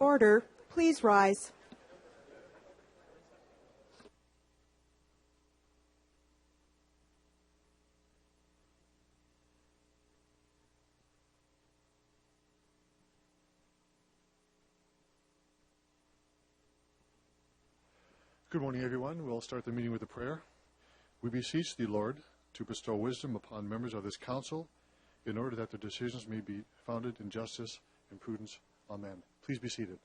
order, please rise. Good morning, everyone. We'll start the meeting with a prayer. We beseech thee, Lord, to bestow wisdom upon members of this council in order that their decisions may be founded in justice and prudence. Amen. Please be seated.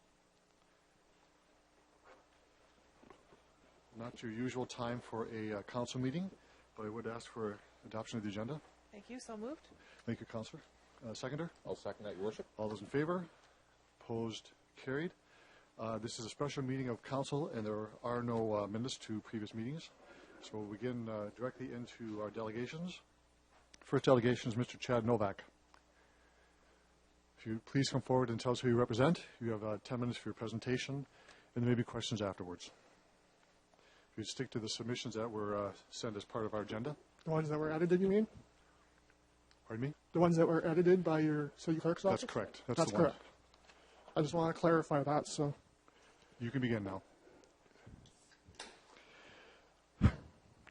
Not your usual time for a council meeting, but I would ask for adoption of the agenda. Thank you. So moved. Thank you, Councillor. Seconder? I'll second that, Your Worship. All those in favor? Opposed? Carried. This is a special meeting of council, and there are no minutes to previous meetings. So we'll begin directly into our delegations. First delegation is Mr. Chad Novak. If you please come forward and tell us who you represent. You have 10 minutes for your presentation, and there may be questions afterwards. If you stick to the submissions that were sent as part of our agenda. The ones that were edited, you mean? Pardon me? The ones that were edited by your city clerk's office? That's correct. That's correct. I just want to clarify that, so. You can begin now.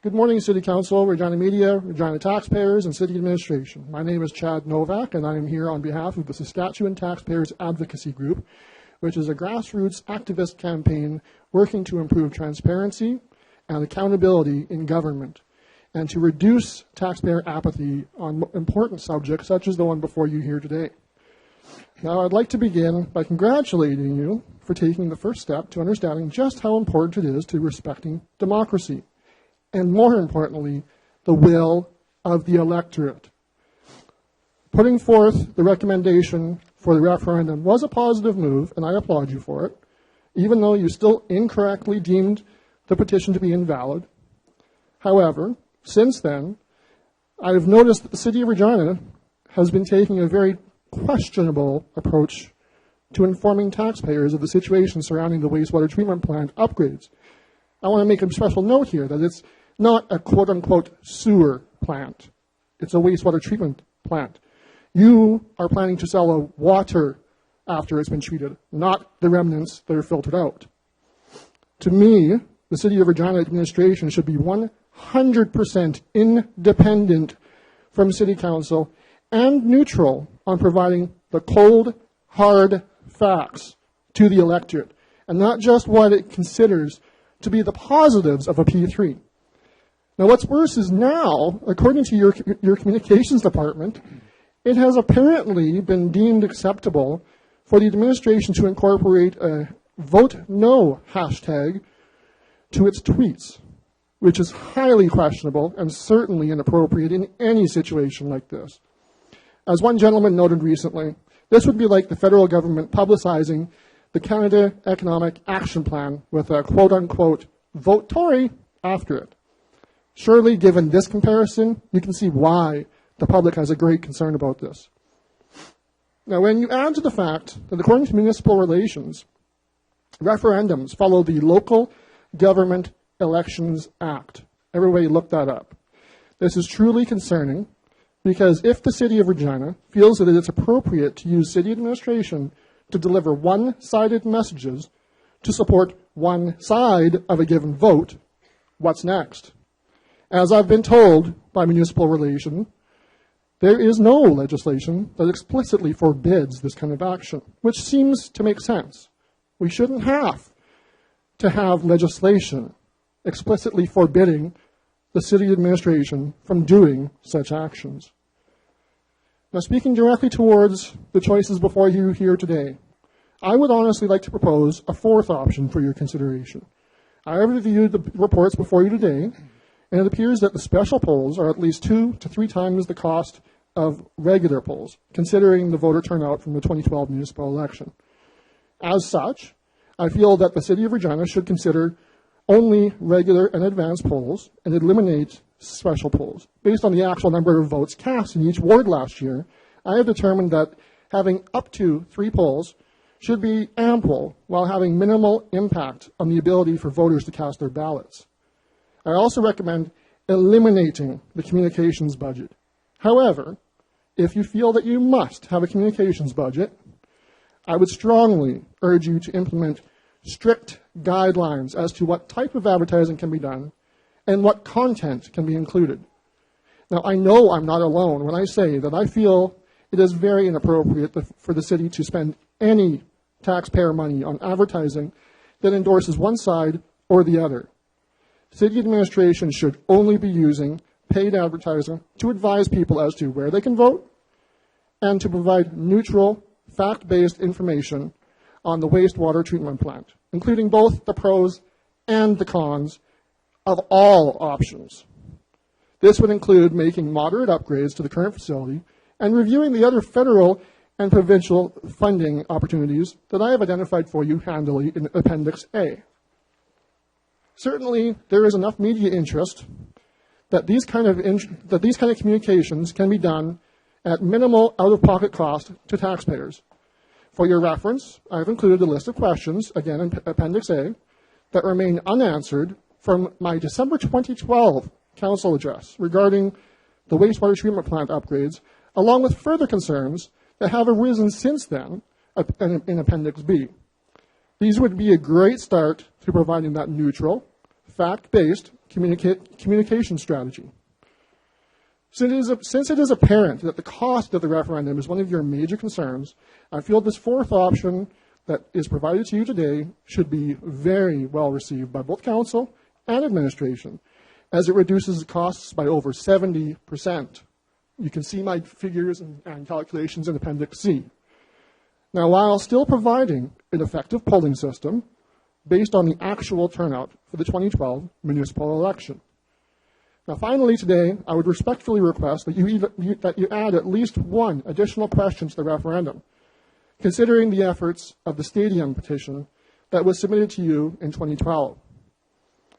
Good morning, City Council, Regina Media, Regina taxpayers, and City Administration. My name is Chad Novak, and I am here on behalf of the Saskatchewan Taxpayers Advocacy Group, which is a grassroots activist campaign working to improve transparency and accountability in government and to reduce taxpayer apathy on important subjects such as the one before you here today. Now, I'd like to begin by congratulating you for taking the first step to understanding just how important it is to respecting democracy, and more importantly, the will of the electorate. Putting forth the recommendation for the referendum was a positive move, and I applaud you for it, even though you still incorrectly deemed the petition to be invalid. However, since then, I have noticed that the City of Regina has been taking a very questionable approach to informing taxpayers of the situation surrounding the wastewater treatment plant upgrades. I want to make a special note here that it's not a quote-unquote sewer plant. It's a wastewater treatment plant. You are planning to sell a water after it's been treated, not the remnants that are filtered out. To me, the City of Regina administration should be 100% independent from City Council and neutral on providing the cold, hard facts to the electorate, and not just what it considers to be the positives of a P3. Now, what's worse is now, according to your communications department, it has apparently been deemed acceptable for the administration to incorporate a vote no hashtag to its tweets, which is highly questionable and certainly inappropriate in any situation like this. As one gentleman noted recently, this would be like the federal government publicizing the Canada Economic Action Plan with a quote-unquote vote Tory after it. Surely, given this comparison, you can see why the public has a great concern about this. Now, when you add to the fact that according to municipal relations, referendums follow the Local Government Elections Act. Everybody look that up. This is truly concerning because if the City of Regina feels that it is appropriate to use city administration to deliver one-sided messages to support one side of a given vote, what's next? As I've been told by municipal relation, there is no legislation that explicitly forbids this kind of action, which seems to make sense. We shouldn't have to have legislation explicitly forbidding the city administration from doing such actions. Now, speaking directly towards the choices before you here today, I would honestly like to propose a fourth option for your consideration. I have reviewed the reports before you today, and it appears that the special polls are at least 2 to 3 times the cost of regular polls, considering the voter turnout from the 2012 municipal election. As such, I feel that the City of Regina should consider only regular and advanced polls and eliminate special polls. Based on the actual number of votes cast in each ward last year, I have determined that having up to 3 polls should be ample while having minimal impact on the ability for voters to cast their ballots. I also recommend eliminating the communications budget. However, if you feel that you must have a communications budget, I would strongly urge you to implement strict guidelines as to what type of advertising can be done and what content can be included. Now, I know I'm not alone when I say that I feel it is very inappropriate for the city to spend any taxpayer money on advertising that endorses one side or the other. City administration should only be using paid advertising to advise people as to where they can vote and to provide neutral, fact-based information on the wastewater treatment plant, including both the pros and the cons of all options. This would include making moderate upgrades to the current facility and reviewing the other federal and provincial funding opportunities that I have identified for you handily in Appendix A. Certainly, there is enough media interest that these kind of communications can be done at minimal out-of-pocket cost to taxpayers. For your reference, I have included a list of questions, again in Appendix A, that remain unanswered from my December 2012 Council address regarding the wastewater treatment plant upgrades, along with further concerns that have arisen since then in Appendix B. These would be a great start to providing that neutral, fact-based communication strategy. Since it is apparent that the cost of the referendum is one of your major concerns, I feel this fourth option that is provided to you today should be very well received by both council and administration, as it reduces the costs by over 70%. You can see my figures and calculations in Appendix C. Now, while still providing an effective polling system based on the actual turnout for the 2012 municipal election. Now, finally today, I would respectfully request that you add at least one additional question to the referendum, considering the efforts of the stadium petition that was submitted to you in 2012.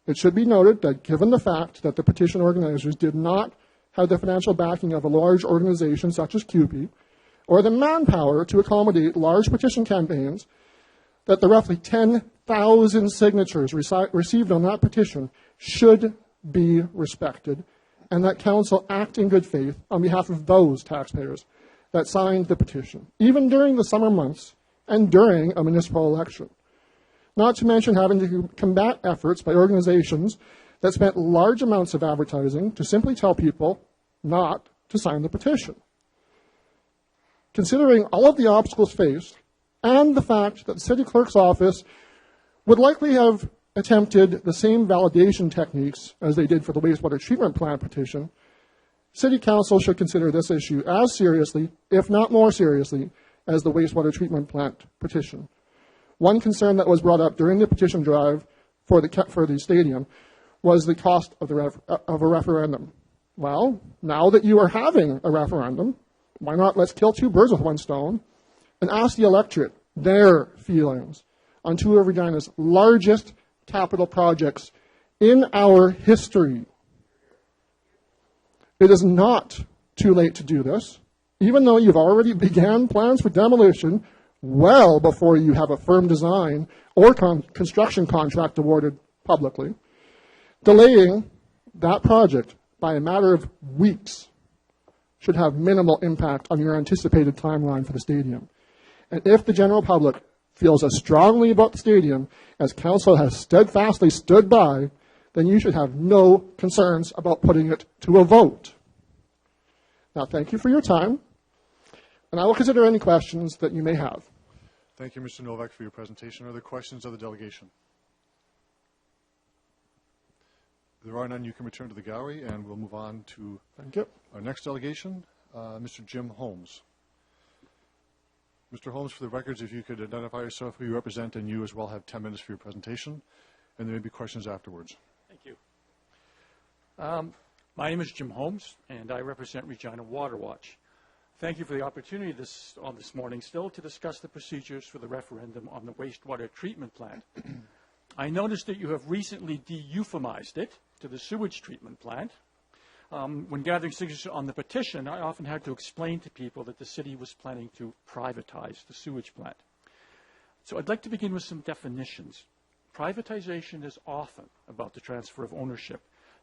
It should be noted that given the fact that the petition organizers did not have the financial backing of a large organization such as CUPE, or the manpower to accommodate large petition campaigns, that the roughly 10,000 signatures received on that petition should be respected, and that council act in good faith on behalf of those taxpayers that signed the petition, even during the summer months and during a municipal election. Not to mention having to combat efforts by organizations that spent large amounts of advertising to simply tell people not to sign the petition. Considering all of the obstacles faced and the fact that the city clerk's office would likely have attempted the same validation techniques as they did for the wastewater treatment plant petition, City Council should consider this issue as seriously, if not more seriously, as the wastewater treatment plant petition. One concern that was brought up during the petition drive for the stadium was the cost of a referendum. Well, now that you are having a referendum, why not let's kill two birds with one stone and ask the electorate their feelings on two of Regina's largest capital projects in our history. It is not too late to do this, even though you've already began plans for demolition well before you have a firm design or construction contract awarded publicly. Delaying that project by a matter of weeks should have minimal impact on your anticipated timeline for the stadium. And if the general public feels as strongly about the stadium as council has steadfastly stood by, then you should have no concerns about putting it to a vote. Now, thank you for your time, and I will consider any questions that you may have. Thank you, Mr. Novak, for your presentation. Are there questions of the delegation? If there are none, you can return to the gallery, and we'll move on to Thank you. our next delegation, Mr. Jim Holmes. Mr. Holmes, for the records, if you could identify yourself, who you represent, and you as well have 10 minutes for your presentation, and there may be questions afterwards. Thank you. My name is Jim Holmes, and I represent Regina Water Watch. Thank you for the opportunity this morning still to discuss the procedures for the referendum on the wastewater treatment plant. I noticed that you have recently de-euphemized it to the sewage treatment plant. When gathering signatures on the petition, I often had to explain to people that the city was planning to privatize the sewage plant. So I'd like to begin with some definitions. Privatization is often about the transfer of ownership,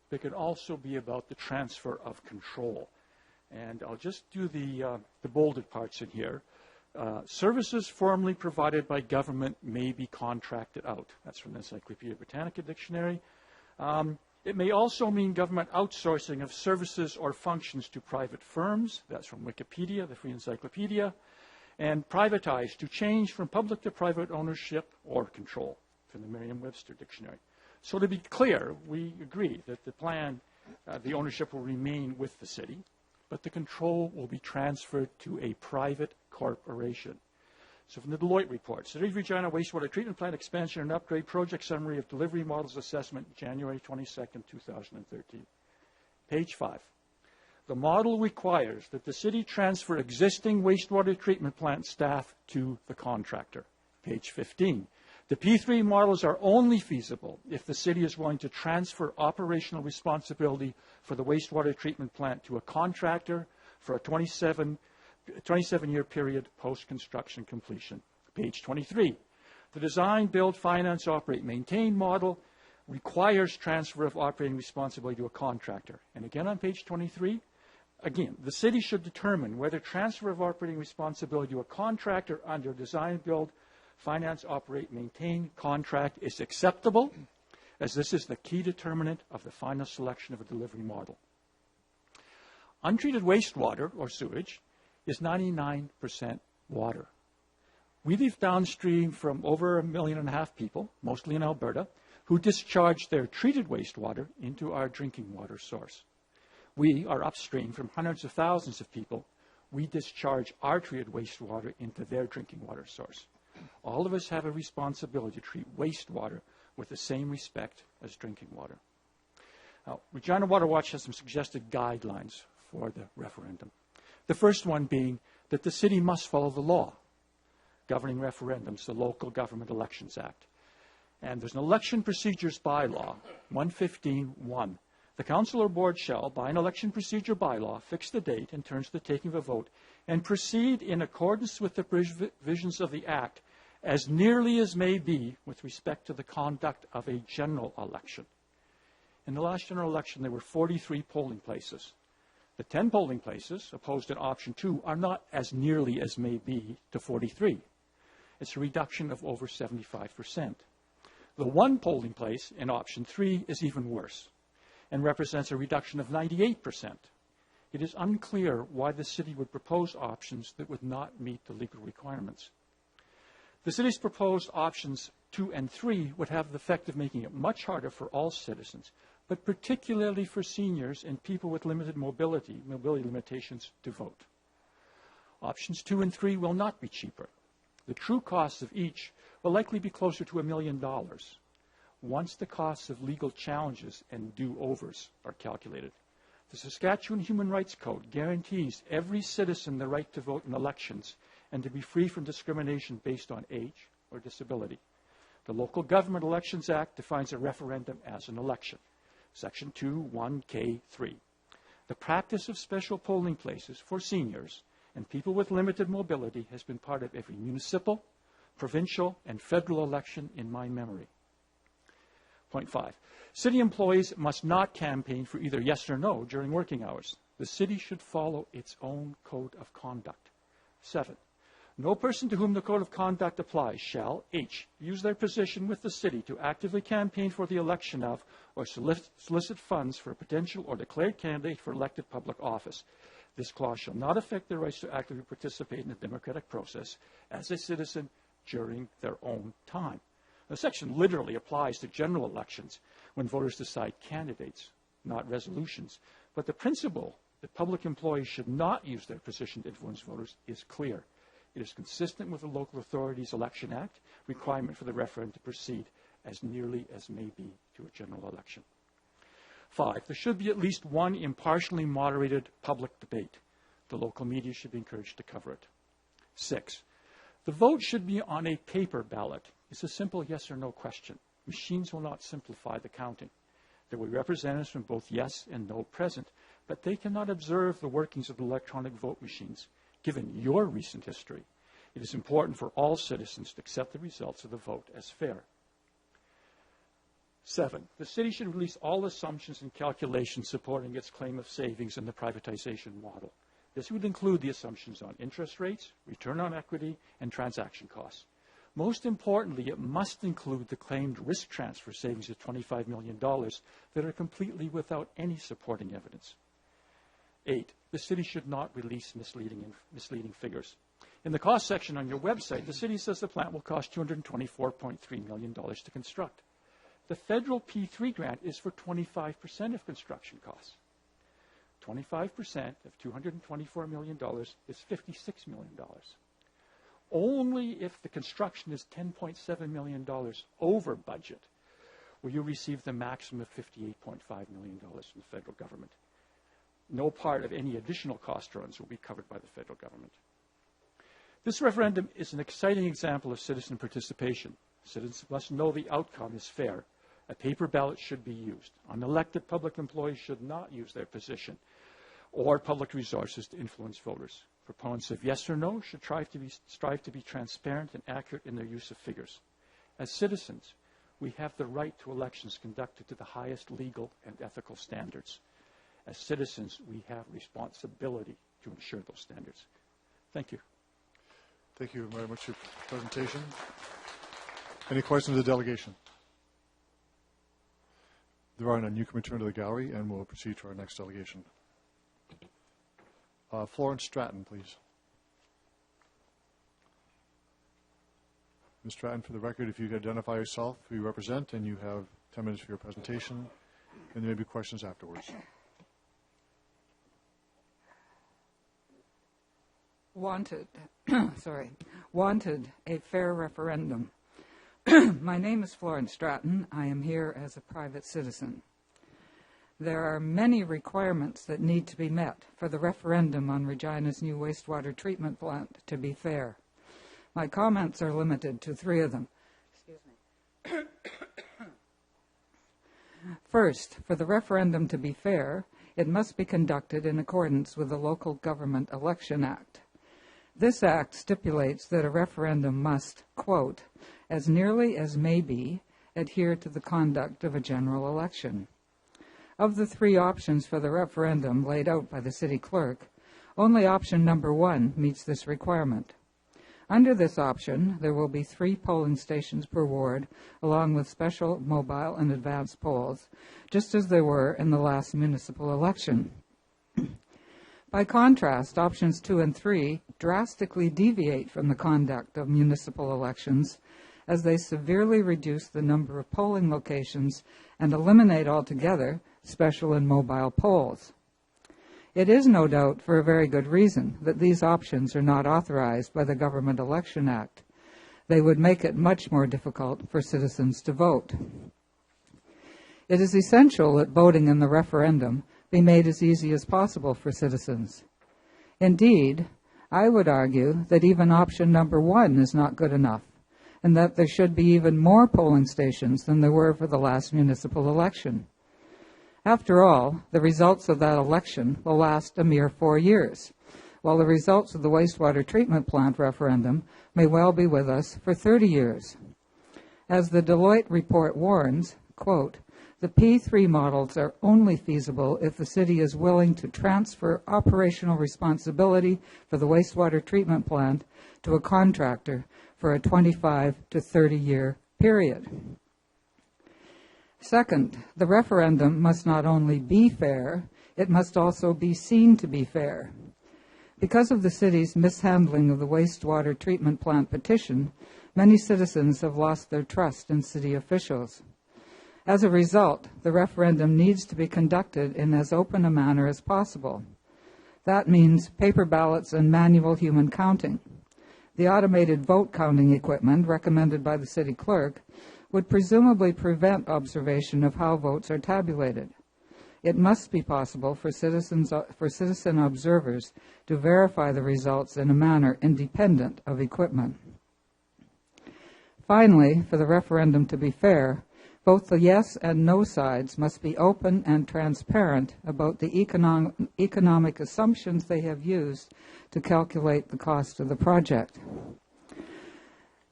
but it can also be about the transfer of control. And I'll just do the bolded parts in here. Services formerly provided by government may be contracted out. That's from the Encyclopedia Britannica Dictionary. It may also mean government outsourcing of services or functions to private firms. That's from Wikipedia, the Free Encyclopedia. And privatized, to change from public to private ownership or control, from the Merriam-Webster Dictionary. So to be clear, we agree that the plan, the ownership will remain with the city, but the control will be transferred to a private corporation. So from the Deloitte report, City of Regina Wastewater Treatment Plant Expansion and Upgrade Project Summary of Delivery Models Assessment, January 22nd, 2013. Page 5. The model requires that the city transfer existing wastewater treatment plant staff to the contractor. Page 15. The P3 models are only feasible if the city is willing to transfer operational responsibility for the wastewater treatment plant to a contractor for a 27-year period post-construction completion. Page 23. The design, build, finance, operate, maintain model requires transfer of operating responsibility to a contractor. And again on page 23, again, the city should determine whether transfer of operating responsibility to a contractor under design, build, finance, operate, maintain contract is acceptable, as this is the key determinant of the final selection of a delivery model. Untreated wastewater, or sewage, is 99% water. We live downstream from over 1.5 million people, mostly in Alberta, who discharge their treated wastewater into our drinking water source. We are upstream from hundreds of thousands of people. We discharge our treated wastewater into their drinking water source. All of us have a responsibility to treat wastewater with the same respect as drinking water. Now, Regina Water Watch has some suggested guidelines for the referendum. The first one being that the city must follow the law governing referendums, the Local Government Elections Act. And there's an election procedures bylaw, 115.1. The council or board shall, by an election procedure bylaw, fix the date and terms of the taking of a vote and proceed in accordance with the provisions of the Act as nearly as may be with respect to the conduct of a general election. In the last general election, there were 43 polling places. The 10 polling places opposed in option 2 are not as nearly as may be to 43. It's a reduction of over 75%. The 1 polling place in option 3 is even worse and represents a reduction of 98%. It is unclear why the city would propose options that would not meet the legal requirements. The city's proposed options 2 and 3 would have the effect of making it much harder for all citizens, but particularly for seniors and people with limited mobility limitations, to vote. Options 2 and 3 will not be cheaper. The true costs of each will likely be closer to $1 million once the costs of legal challenges and do-overs are calculated. The Saskatchewan Human Rights Code guarantees every citizen the right to vote in elections and to be free from discrimination based on age or disability. The Local Government Elections Act defines a referendum as an election. Section 2(1)(k)(3). The practice of special polling places for seniors and people with limited mobility has been part of every municipal, provincial, and federal election in my memory. Point 5. City employees must not campaign for either yes or no during working hours. The city should follow its own code of conduct. 7. No person to whom the code of conduct applies shall, H, use their position with the city to actively campaign for the election of or solicit funds for a potential or declared candidate for elected public office. This clause shall not affect their rights to actively participate in the democratic process as a citizen during their own time. The section literally applies to general elections when voters decide candidates, not resolutions. But the principle that public employees should not use their position to influence voters is clear. It is consistent with the Local Authorities Election Act requirement for the referendum to proceed as nearly as may be to a general election. 5. There should be at least one impartially moderated public debate. The local media should be encouraged to cover it. 6. The vote should be on a paper ballot. It's a simple yes or no question. Machines will not simplify the counting. There will be representatives from both yes and no present, but they cannot observe the workings of the electronic vote machines. Given your recent history, it is important for all citizens to accept the results of the vote as fair. 7. The city should release all assumptions and calculations supporting its claim of savings in the privatization model. This would include the assumptions on interest rates, return on equity, and transaction costs. Most importantly, it must include the claimed risk transfer savings of $25 million that are completely without any supporting evidence. 8, the city should not release misleading figures. In the cost section on your website, the city says the plant will cost $224.3 million to construct. The federal P3 grant is for 25% of construction costs. 25% of $224 million is $56 million. Only if the construction is $10.7 million over budget will you receive the maximum of $58.5 million from the federal government. No part of any additional cost runs will be covered by the federal government. This referendum is an exciting example of citizen participation. Citizens must know the outcome is fair. A paper ballot should be used. Unelected public employees should not use their position or public resources to influence voters. Proponents of yes or no should strive to be transparent and accurate in their use of figures. As citizens, we have the right to elections conducted to the highest legal and ethical standards. As citizens, we have responsibility to ensure those standards. Thank you. Thank you very much for your presentation. Any questions of the delegation? There are none. You can return to the gallery, and we'll proceed to our next delegation. Florence Stratton, please. Ms. Stratton, for the record, if you could identify yourself, who you represent, and you have 10 minutes for your presentation, and there may be questions afterwards. Wanted a fair referendum. My name is Florence Stratton. I am here as a private citizen. There are many requirements that need to be met for the referendum on Regina's new wastewater treatment plant to be fair. My comments are limited to 3 of them. Excuse me. First, for the referendum to be fair, it must be conducted in accordance with the Local Government Election Act. This act stipulates that a referendum must, quote, as nearly as may be, adhere to the conduct of a general election. Of the 3 options for the referendum laid out by the city clerk, only option number 1 meets this requirement. Under this option, there will be 3 polling stations per ward, along with special, mobile, and advanced polls, just as there were in the last municipal election. By contrast, options 2 and 3 drastically deviate from the conduct of municipal elections, as they severely reduce the number of polling locations and eliminate altogether special and mobile polls. It is no doubt for a very good reason that these options are not authorized by the Government Election Act. They would make it much more difficult for citizens to vote. It is essential that voting in the referendum be made as easy as possible for citizens. Indeed, I would argue that even option number 1 is not good enough, and that there should be even more polling stations than there were for the last municipal election. After all, the results of that election will last a mere 4 years, while the results of the wastewater treatment plant referendum may well be with us for 30 years. As the Deloitte report warns, quote, the P3 models are only feasible if the city is willing to transfer operational responsibility for the wastewater treatment plant to a contractor for a 25 to 30-year period. Second, the referendum must not only be fair, it must also be seen to be fair. Because of the city's mishandling of the wastewater treatment plant petition, many citizens have lost their trust in city officials. As a result, the referendum needs to be conducted in as open a manner as possible. That means paper ballots and manual human counting. The automated vote counting equipment recommended by the city clerk would presumably prevent observation of how votes are tabulated. It must be possible for citizen observers to verify the results in a manner independent of equipment. Finally, for the referendum to be fair, both the yes and no sides must be open and transparent about the economic assumptions they have used to calculate the cost of the project.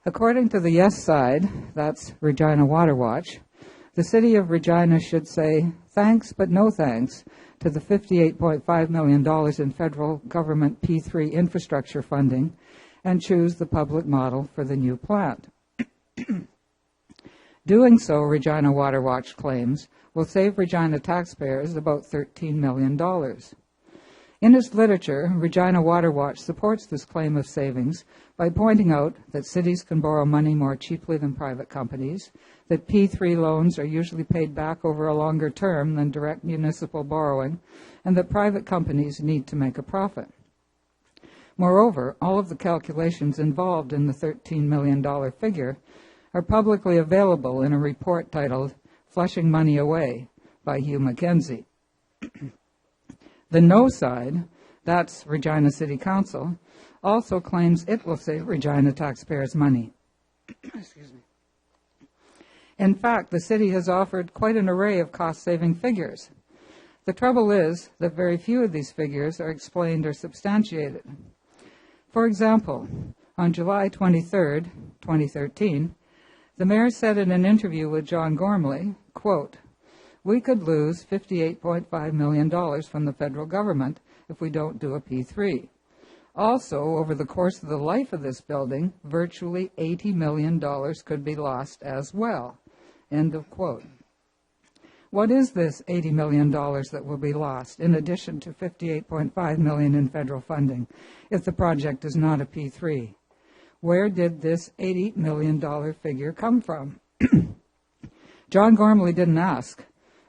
According to the yes side, that's Regina Water Watch, The City of Regina should say thanks but no thanks to the $58.5 million in federal government P3 infrastructure funding and choose the public model for the new plant. Doing so, Regina Water Watch claims, will save Regina taxpayers about $13 million. In its literature, Regina Water Watch supports this claim of savings by pointing out that cities can borrow money more cheaply than private companies, that P3 loans are usually paid back over a longer term than direct municipal borrowing, and that private companies need to make a profit. Moreover, all of the calculations involved in the $13 million figure are publicly available in a report titled Flushing Money Away by Hugh Mackenzie. The no side, that's Regina City Council, also claims it will save Regina taxpayers money. Excuse me. In fact, the city has offered quite an array of cost-saving figures. The trouble is that very few of these figures are explained or substantiated. For example, on July 23, 2013, the mayor said in an interview with John Gormley, quote, "We could lose $58.5 million from the federal government if we don't do a P3. Also, over the course of the life of this building, virtually $80 million could be lost as well." End of quote. What is this $80 million that will be lost, in addition to $58.5 million in federal funding, if the project is not a P3? Where did this $80 million figure come from? John Gormley didn't ask,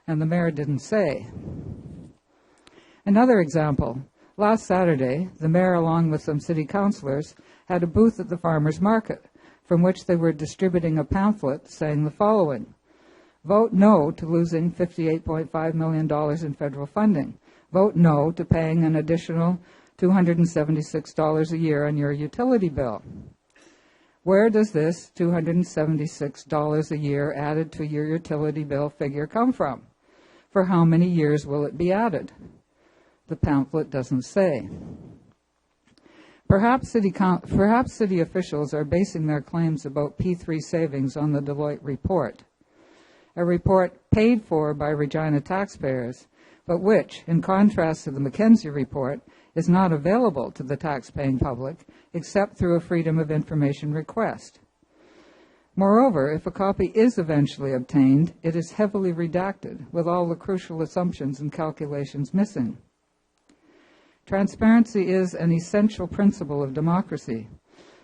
and the mayor didn't say. Another example. Last Saturday, the mayor, along with some city councilors, had a booth at the farmers' market, from which they were distributing a pamphlet saying the following: "Vote no to losing $58.5 million in federal funding. Vote no to paying an additional $276 a year on your utility bill." Where does this $276 a year added to your utility bill figure come from? For how many years will it be added? The pamphlet doesn't say. Perhaps city officials are basing their claims about P3 savings on the Deloitte report, a report paid for by Regina taxpayers, but which, in contrast to the Mackenzie report, is not available to the taxpaying public except through a Freedom of Information request. Moreover, if a copy is eventually obtained, it is heavily redacted, with all the crucial assumptions and calculations missing. Transparency is an essential principle of democracy.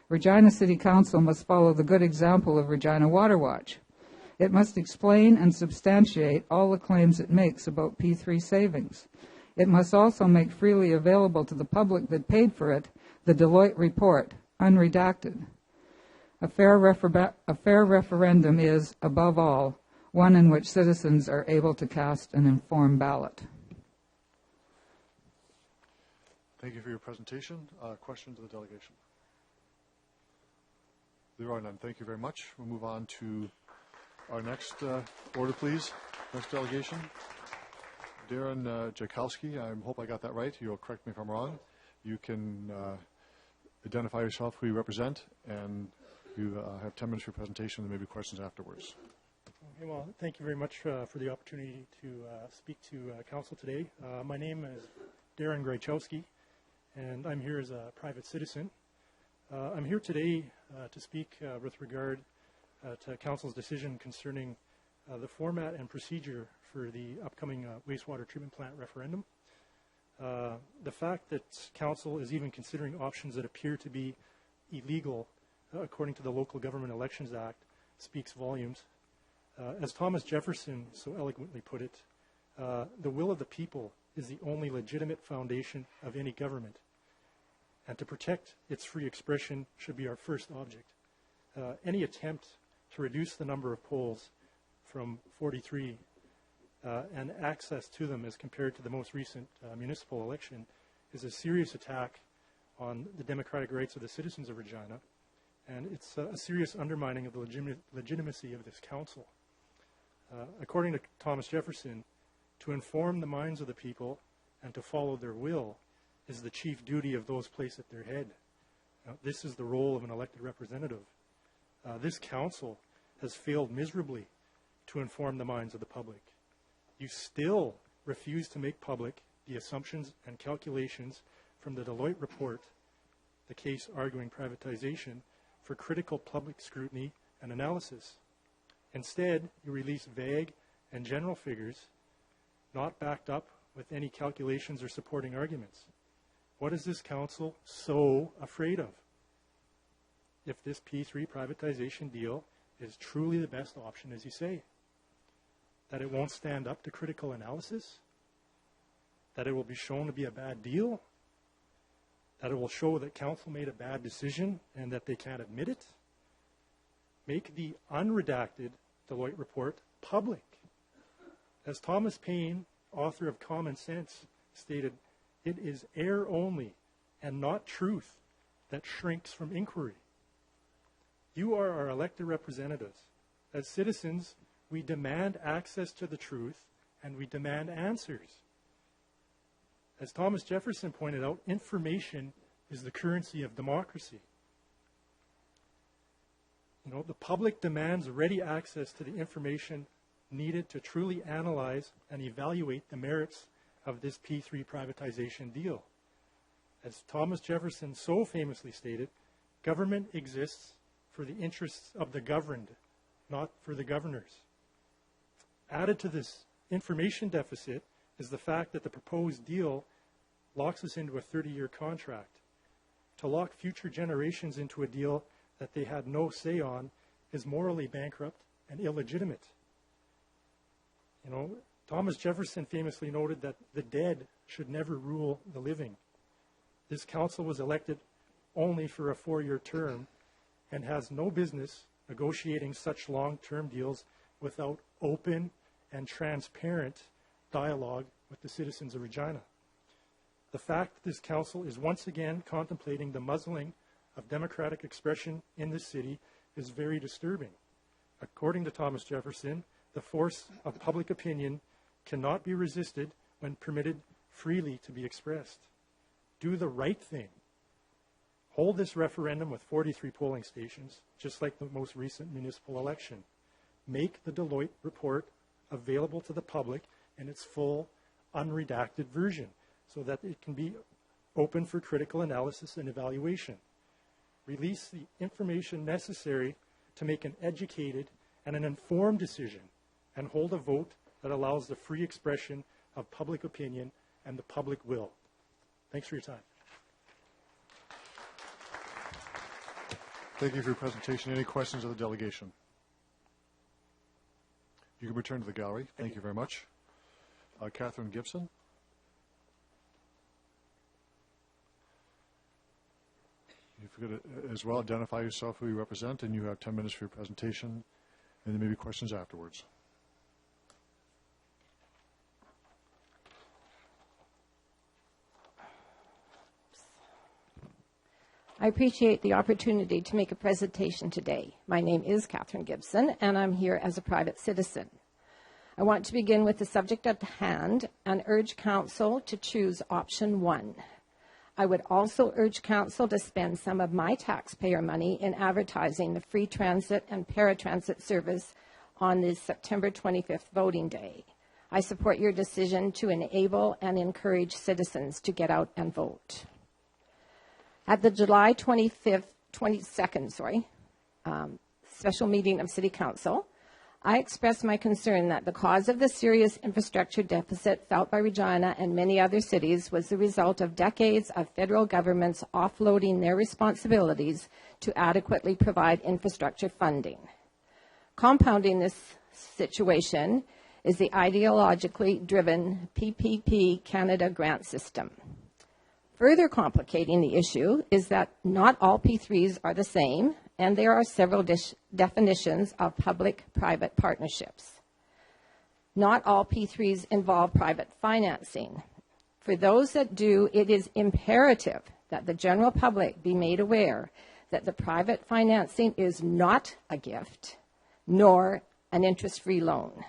Regina City Council must follow the good example of Regina Water Watch. It must explain and substantiate all the claims it makes about P3 savings. It must also make freely available to the public that paid for it the Deloitte report, unredacted. A fair referendum is, above all, one in which citizens are able to cast an informed ballot. Thank you for your presentation. Questions of the delegation? There are none. Thank you very much. We'll move on to our next order, please. Next delegation. Darren Jakowski, I hope I got that right. You'll correct me if I'm wrong. You can identify yourself, who you represent, and you have 10 minutes for your presentation and maybe questions afterwards. Okay, well, thank you very much for the opportunity to speak to Council today. My name is Darren Grachowski, and I'm here as a private citizen. I'm here today to speak with regard to Council's decision concerning the format and procedure for the upcoming wastewater treatment plant referendum. The fact that Council is even considering options that appear to be illegal according to the Local Government Elections Act speaks volumes. As Thomas Jefferson so eloquently put it, the will of the people is the only legitimate foundation of any government, and to protect its free expression should be our first object. Any attempt to reduce the number of polls from 43 and access to them as compared to the most recent municipal election is a serious attack on the democratic rights of the citizens of Regina, and it's a serious undermining of the legitimacy of this council. According to Thomas Jefferson, to inform the minds of the people and to follow their will is the chief duty of those placed at their head. Now, this is the role of an elected representative. This council has failed miserably to inform the minds of the public. You still refuse to make public the assumptions and calculations from the Deloitte report, the case arguing privatization, for critical public scrutiny and analysis. Instead, you release vague and general figures, not backed up with any calculations or supporting arguments. What is this council so afraid of? If this P3 privatization deal is truly the best option, as you say, that it won't stand up to critical analysis, that it will be shown to be a bad deal, that it will show that council made a bad decision and that they can't admit it. Make the unredacted Deloitte report public. As Thomas Paine, author of Common Sense, stated, it is air only and not truth that shrinks from inquiry. You are our elected representatives. As citizens, we demand access to the truth and we demand answers. As Thomas Jefferson pointed out, information is the currency of democracy. You know, the public demands ready access to the information needed to truly analyze and evaluate the merits of this P3 privatization deal. As Thomas Jefferson so famously stated, government exists for the interests of the governed, not for the governors. Added to this information deficit is the fact that the proposed deal locks us into a 30-year contract. To lock future generations into a deal that they had no say on is morally bankrupt and illegitimate. You know, Thomas Jefferson famously noted that the dead should never rule the living. This council was elected only for a 4-year term and has no business negotiating such long-term deals without open and transparent dialogue with the citizens of Regina. The fact that this council is once again contemplating the muzzling of democratic expression in this city is very disturbing. According to Thomas Jefferson, the force of public opinion cannot be resisted when permitted freely to be expressed. Do the right thing. Hold this referendum with 43 polling stations, just like the most recent municipal election. Make the Deloitte report available to the public in its full, unredacted version so that it can be open for critical analysis and evaluation. Release the information necessary to make an educated and an informed decision and hold a vote that allows the free expression of public opinion and the public will. Thanks for your time. Thank you for your presentation. Any questions of the delegation? You can return to the gallery. Thank you very much. Catherine Gibson. If you could as well identify yourself, who you represent, and you have 10 minutes for your presentation, and there may be questions afterwards. I appreciate the opportunity to make a presentation today. My name is Catherine Gibson, and I'm here as a private citizen. I want to begin with the subject at hand and urge Council to choose option 1. I would also urge Council to spend some of my taxpayer money in advertising the free transit and paratransit service on the September 25th voting day. I support your decision to enable and encourage citizens to get out and vote. At the July 22nd special meeting of City Council, I expressed my concern that the cause of the serious infrastructure deficit felt by Regina and many other cities was the result of decades of federal governments offloading their responsibilities to adequately provide infrastructure funding. Compounding this situation is the ideologically driven PPP Canada grant system. Further complicating the issue is that not all P3s are the same, and there are several definitions of public-private partnerships. Not all P3s involve private financing. For those that do, it is imperative that the general public be made aware that the private financing is not a gift, nor an interest-free loan.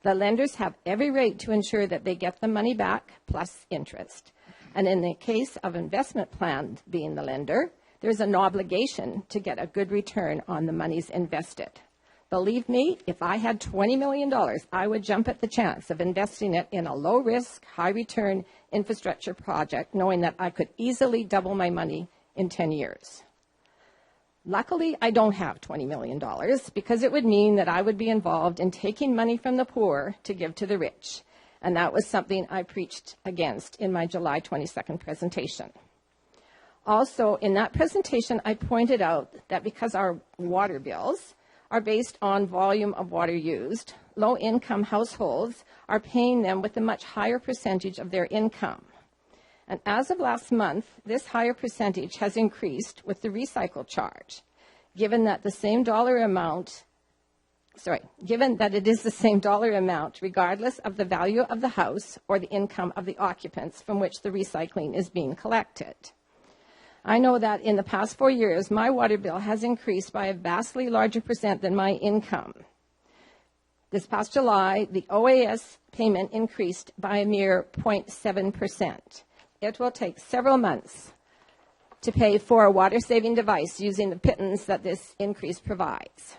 The lenders have every right to ensure that they get the money back plus interest. And in the case of investment plan being the lender, there's an obligation to get a good return on the monies invested. Believe me, if I had $20 million, I would jump at the chance of investing it in a low-risk, high-return infrastructure project, knowing that I could easily double my money in 10 years. Luckily, I don't have $20 million because it would mean that I would be involved in taking money from the poor to give to the rich. And that was something I preached against in my July 22nd presentation. Also, in that presentation, I pointed out that because our water bills are based on volume of water used, low-income households are paying them with a much higher percentage of their income. And as of last month, this higher percentage has increased with the recycle charge, given that it is the same dollar amount regardless of the value of the house or the income of the occupants from which the recycling is being collected. I know that in the past 4 years, my water bill has increased by a vastly larger percent than my income. This past July, the OAS payment increased by a mere 0.7%. It will take several months to pay for a water-saving device using the pittance that this increase provides.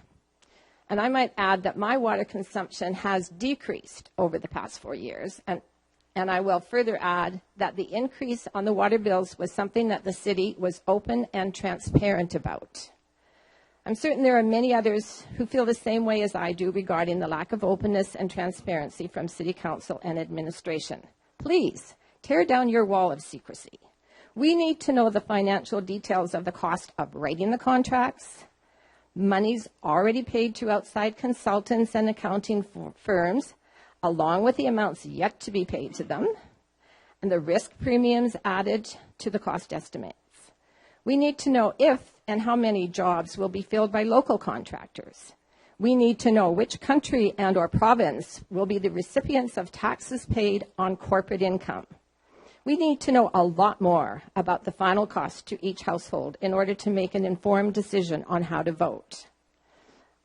And I might add that my water consumption has decreased over the past 4 years, and I will further add that the increase on the water bills was something that the city was open and transparent about. I'm certain there are many others who feel the same way as I do regarding the lack of openness and transparency from City Council and administration. Please, tear down your wall of secrecy. We need to know the financial details of the cost of writing the contracts, monies already paid to outside consultants and accounting firms, along with the amounts yet to be paid to them, and the risk premiums added to the cost estimates. We need to know if and how many jobs will be filled by local contractors. We need to know which country and or province will be the recipients of taxes paid on corporate income. We need to know a lot more about the final cost to each household in order to make an informed decision on how to vote.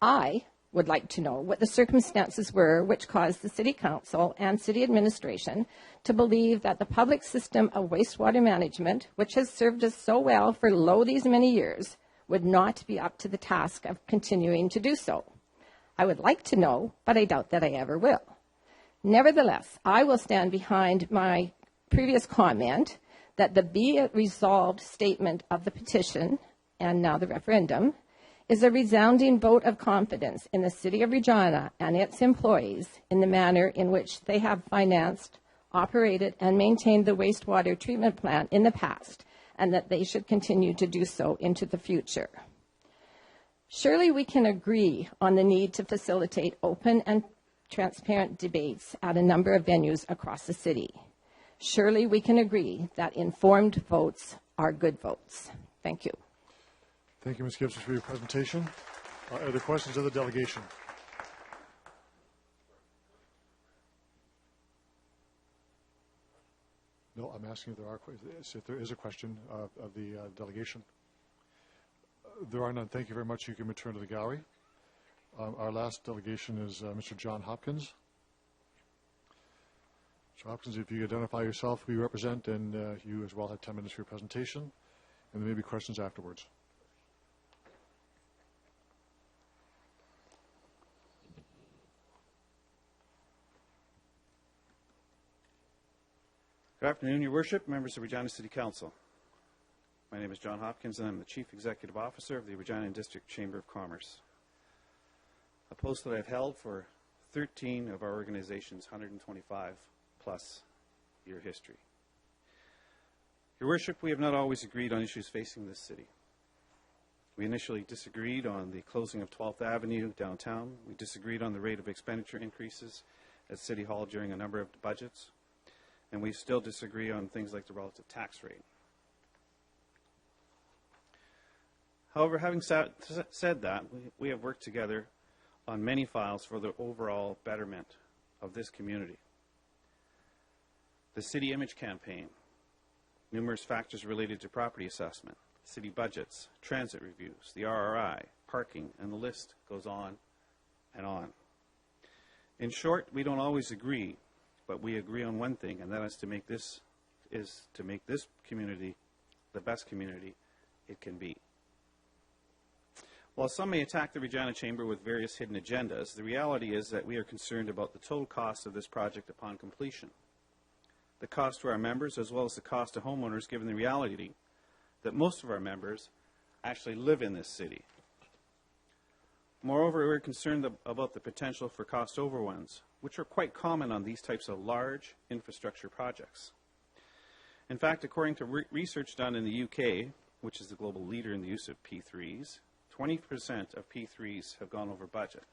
I would like to know what the circumstances were which caused the City Council and City Administration to believe that the public system of wastewater management, which has served us so well for these many years, would not be up to the task of continuing to do so. I would like to know, but I doubt that I ever will. Nevertheless, I will stand behind my previous comment that the be it resolved statement of the petition, and now the referendum, is a resounding vote of confidence in the City of Regina and its employees in the manner in which they have financed, operated, and maintained the wastewater treatment plant in the past, and that they should continue to do so into the future. Surely we can agree on the need to facilitate open and transparent debates at a number of venues across the city. Surely we can agree that informed votes are good votes. Thank you. Thank you, Ms. Gibson, for your presentation. Are there questions of the delegation? No, I'm asking if there are questions. If there is a question of the delegation. There are none. Thank you very much. You can return to the gallery. Our last delegation is Mr. John Hopkins. Mr. Hopkins, if you identify yourself, who you represent, and you as well have 10 minutes for your presentation, and there may be questions afterwards. Good afternoon, Your Worship, members of Regina City Council. My name is John Hopkins, and I'm the Chief Executive Officer of the Regina District Chamber of Commerce, a post that I've held for 13 of our organization's 125-plus year history. Your Worship, we have not always agreed on issues facing this city. We initially disagreed on the closing of 12th Avenue downtown. We disagreed on the rate of expenditure increases at City Hall during a number of budgets. And we still disagree on things like the relative tax rate. However, having said that, we have worked together on many files for the overall betterment of this community. The City Image Campaign, numerous factors related to property assessment, city budgets, transit reviews, the RRI, parking, and the list goes on and on. In short, we don't always agree, but we agree on one thing, and that is to make this community the best community it can be. While some may attack the Regina Chamber with various hidden agendas, the reality is that we are concerned about the total cost of this project upon completion. The cost to our members as well as the cost to homeowners, given the reality that most of our members actually live in this city. Moreover, we're concerned about the potential for cost overruns, which are quite common on these types of large infrastructure projects. In fact, according to research done in the UK, which is the global leader in the use of P3s, 20% of P3s have gone over budget.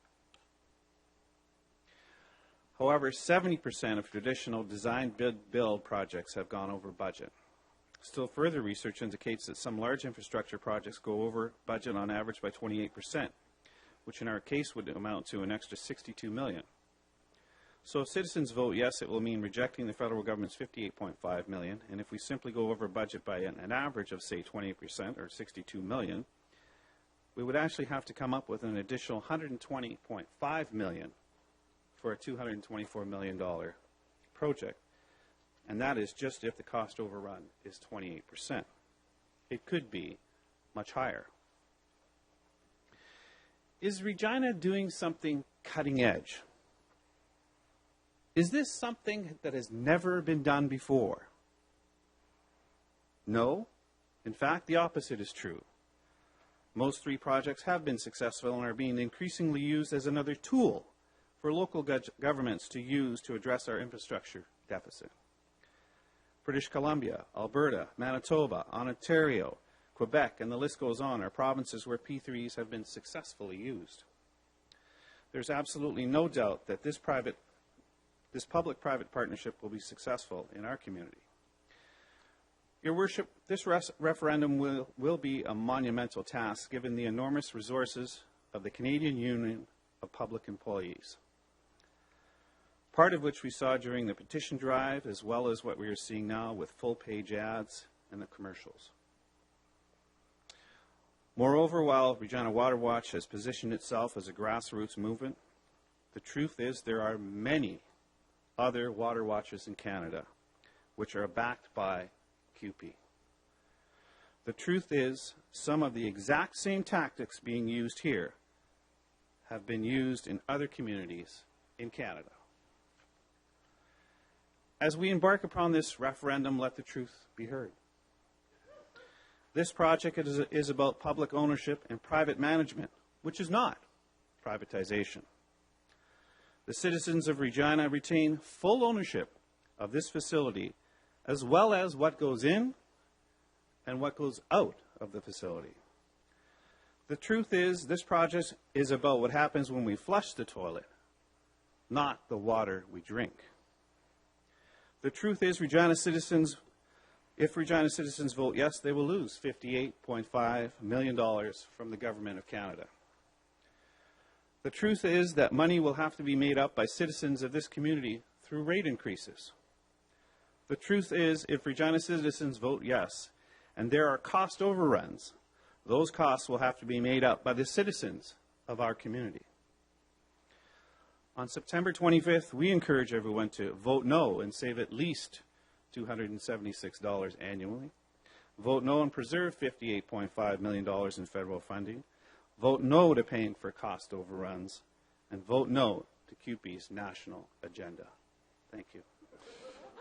However, 70% of traditional design build projects have gone over budget. Still further research indicates that some large infrastructure projects go over budget on average by 28%, which in our case would amount to an extra $62 million. So if citizens vote yes, it will mean rejecting the federal government's $58.5 million, and if we simply go over budget by an average of, say, 28% or $62 million, we would actually have to come up with an additional $120.5 million for a $224 million project, and that is just if the cost overrun is 28%. It could be much higher. Is Regina doing something cutting edge? Is this something that has never been done before? No. In fact, the opposite is true. Most three projects have been successful and are being increasingly used as another tool for local governments to use to address our infrastructure deficit. British Columbia, Alberta, Manitoba, Ontario, Quebec, and the list goes on, are provinces where P3s have been successfully used. There's absolutely no doubt that this public-private partnership will be successful in our community. Your Worship, this referendum will be a monumental task given the enormous resources of the Canadian Union of Public Employees, part of which we saw during the petition drive, as well as what we are seeing now with full-page ads and the commercials. Moreover, while Regina Water Watch has positioned itself as a grassroots movement, the truth is there are many other water watches in Canada which are backed by QP. The truth is, some of the exact same tactics being used here have been used in other communities in Canada. As we embark upon this referendum, let the truth be heard. This project is about public ownership and private management, which is not privatization. The citizens of Regina retain full ownership of this facility, as well as what goes in and what goes out of the facility. The truth is, this project is about what happens when we flush the toilet, not the water we drink. The truth is, if Regina citizens vote yes, they will lose $58.5 million from the Government of Canada. The truth is that money will have to be made up by citizens of this community through rate increases. The truth is, if Regina citizens vote yes, and there are cost overruns, those costs will have to be made up by the citizens of our community. On September 25th, we encourage everyone to vote no and save at least $276 annually. Vote no and preserve $58.5 million in federal funding. Vote no to paying for cost overruns. And vote no to QP's national agenda. Thank you.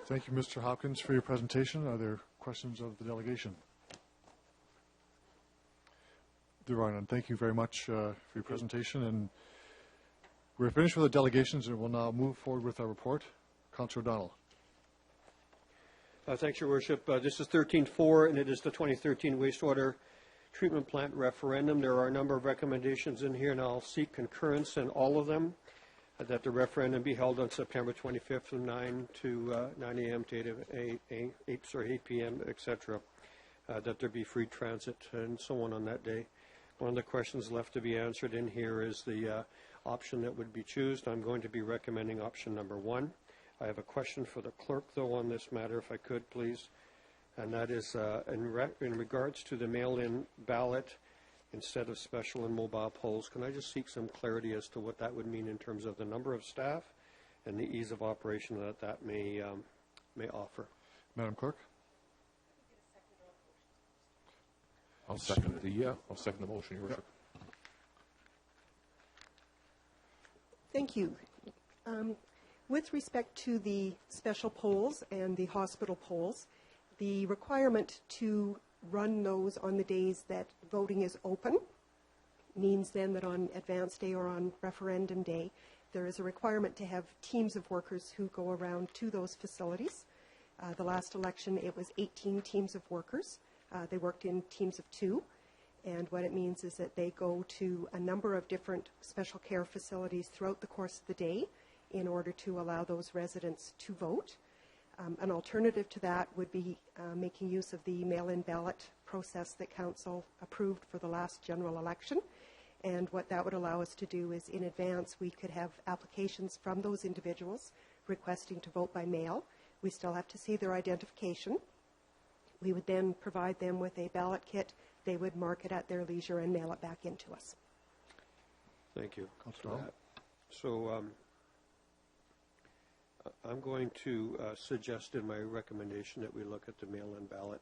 Thank you, Mr. Hopkins, for your presentation. Are there questions of the delegation? There are none. Thank you very much for your presentation. And we're finished with the delegations, and we'll now move forward with our report. Councillor O'Donnell. Thanks, Your Worship. This is 13.4, and it is the 2013 wastewater treatment plant referendum. There are a number of recommendations in here, and I'll seek concurrence in all of them, that the referendum be held on September 25th from 9 a.m. to 8 p.m., etc., that there be free transit and so on that day. One of the questions left to be answered in here is the option that would be chosen. I'm going to be recommending option number 1. I have a question for the clerk, though, on this matter, if I could, please. And that is in regards to the mail-in ballot instead of special and mobile polls. Can I just seek some clarity as to what that would mean in terms of the number of staff and the ease of operation that may offer? Madam Clerk. I'll second the motion, Your Worship. Thank you. With respect to the special polls and the hospital polls, the requirement to run those on the days that voting is open means then that on advance day or on referendum day, there is a requirement to have teams of workers who go around to those facilities. The last election, it was 18 teams of workers. They worked in teams of 2. And what it means is that they go to a number of different special care facilities throughout the course of the day in order to allow those residents to vote. An alternative to that would be making use of the mail-in ballot process that Council approved for the last general election. And what that would allow us to do is in advance we could have applications from those individuals requesting to vote by mail. We still have to see their identification. We would then provide them with a ballot kit. They would mark it at their leisure and mail it back into us. Thank you. Councillor Dahl. So I'm going to suggest in my recommendation that we look at the mail-in ballot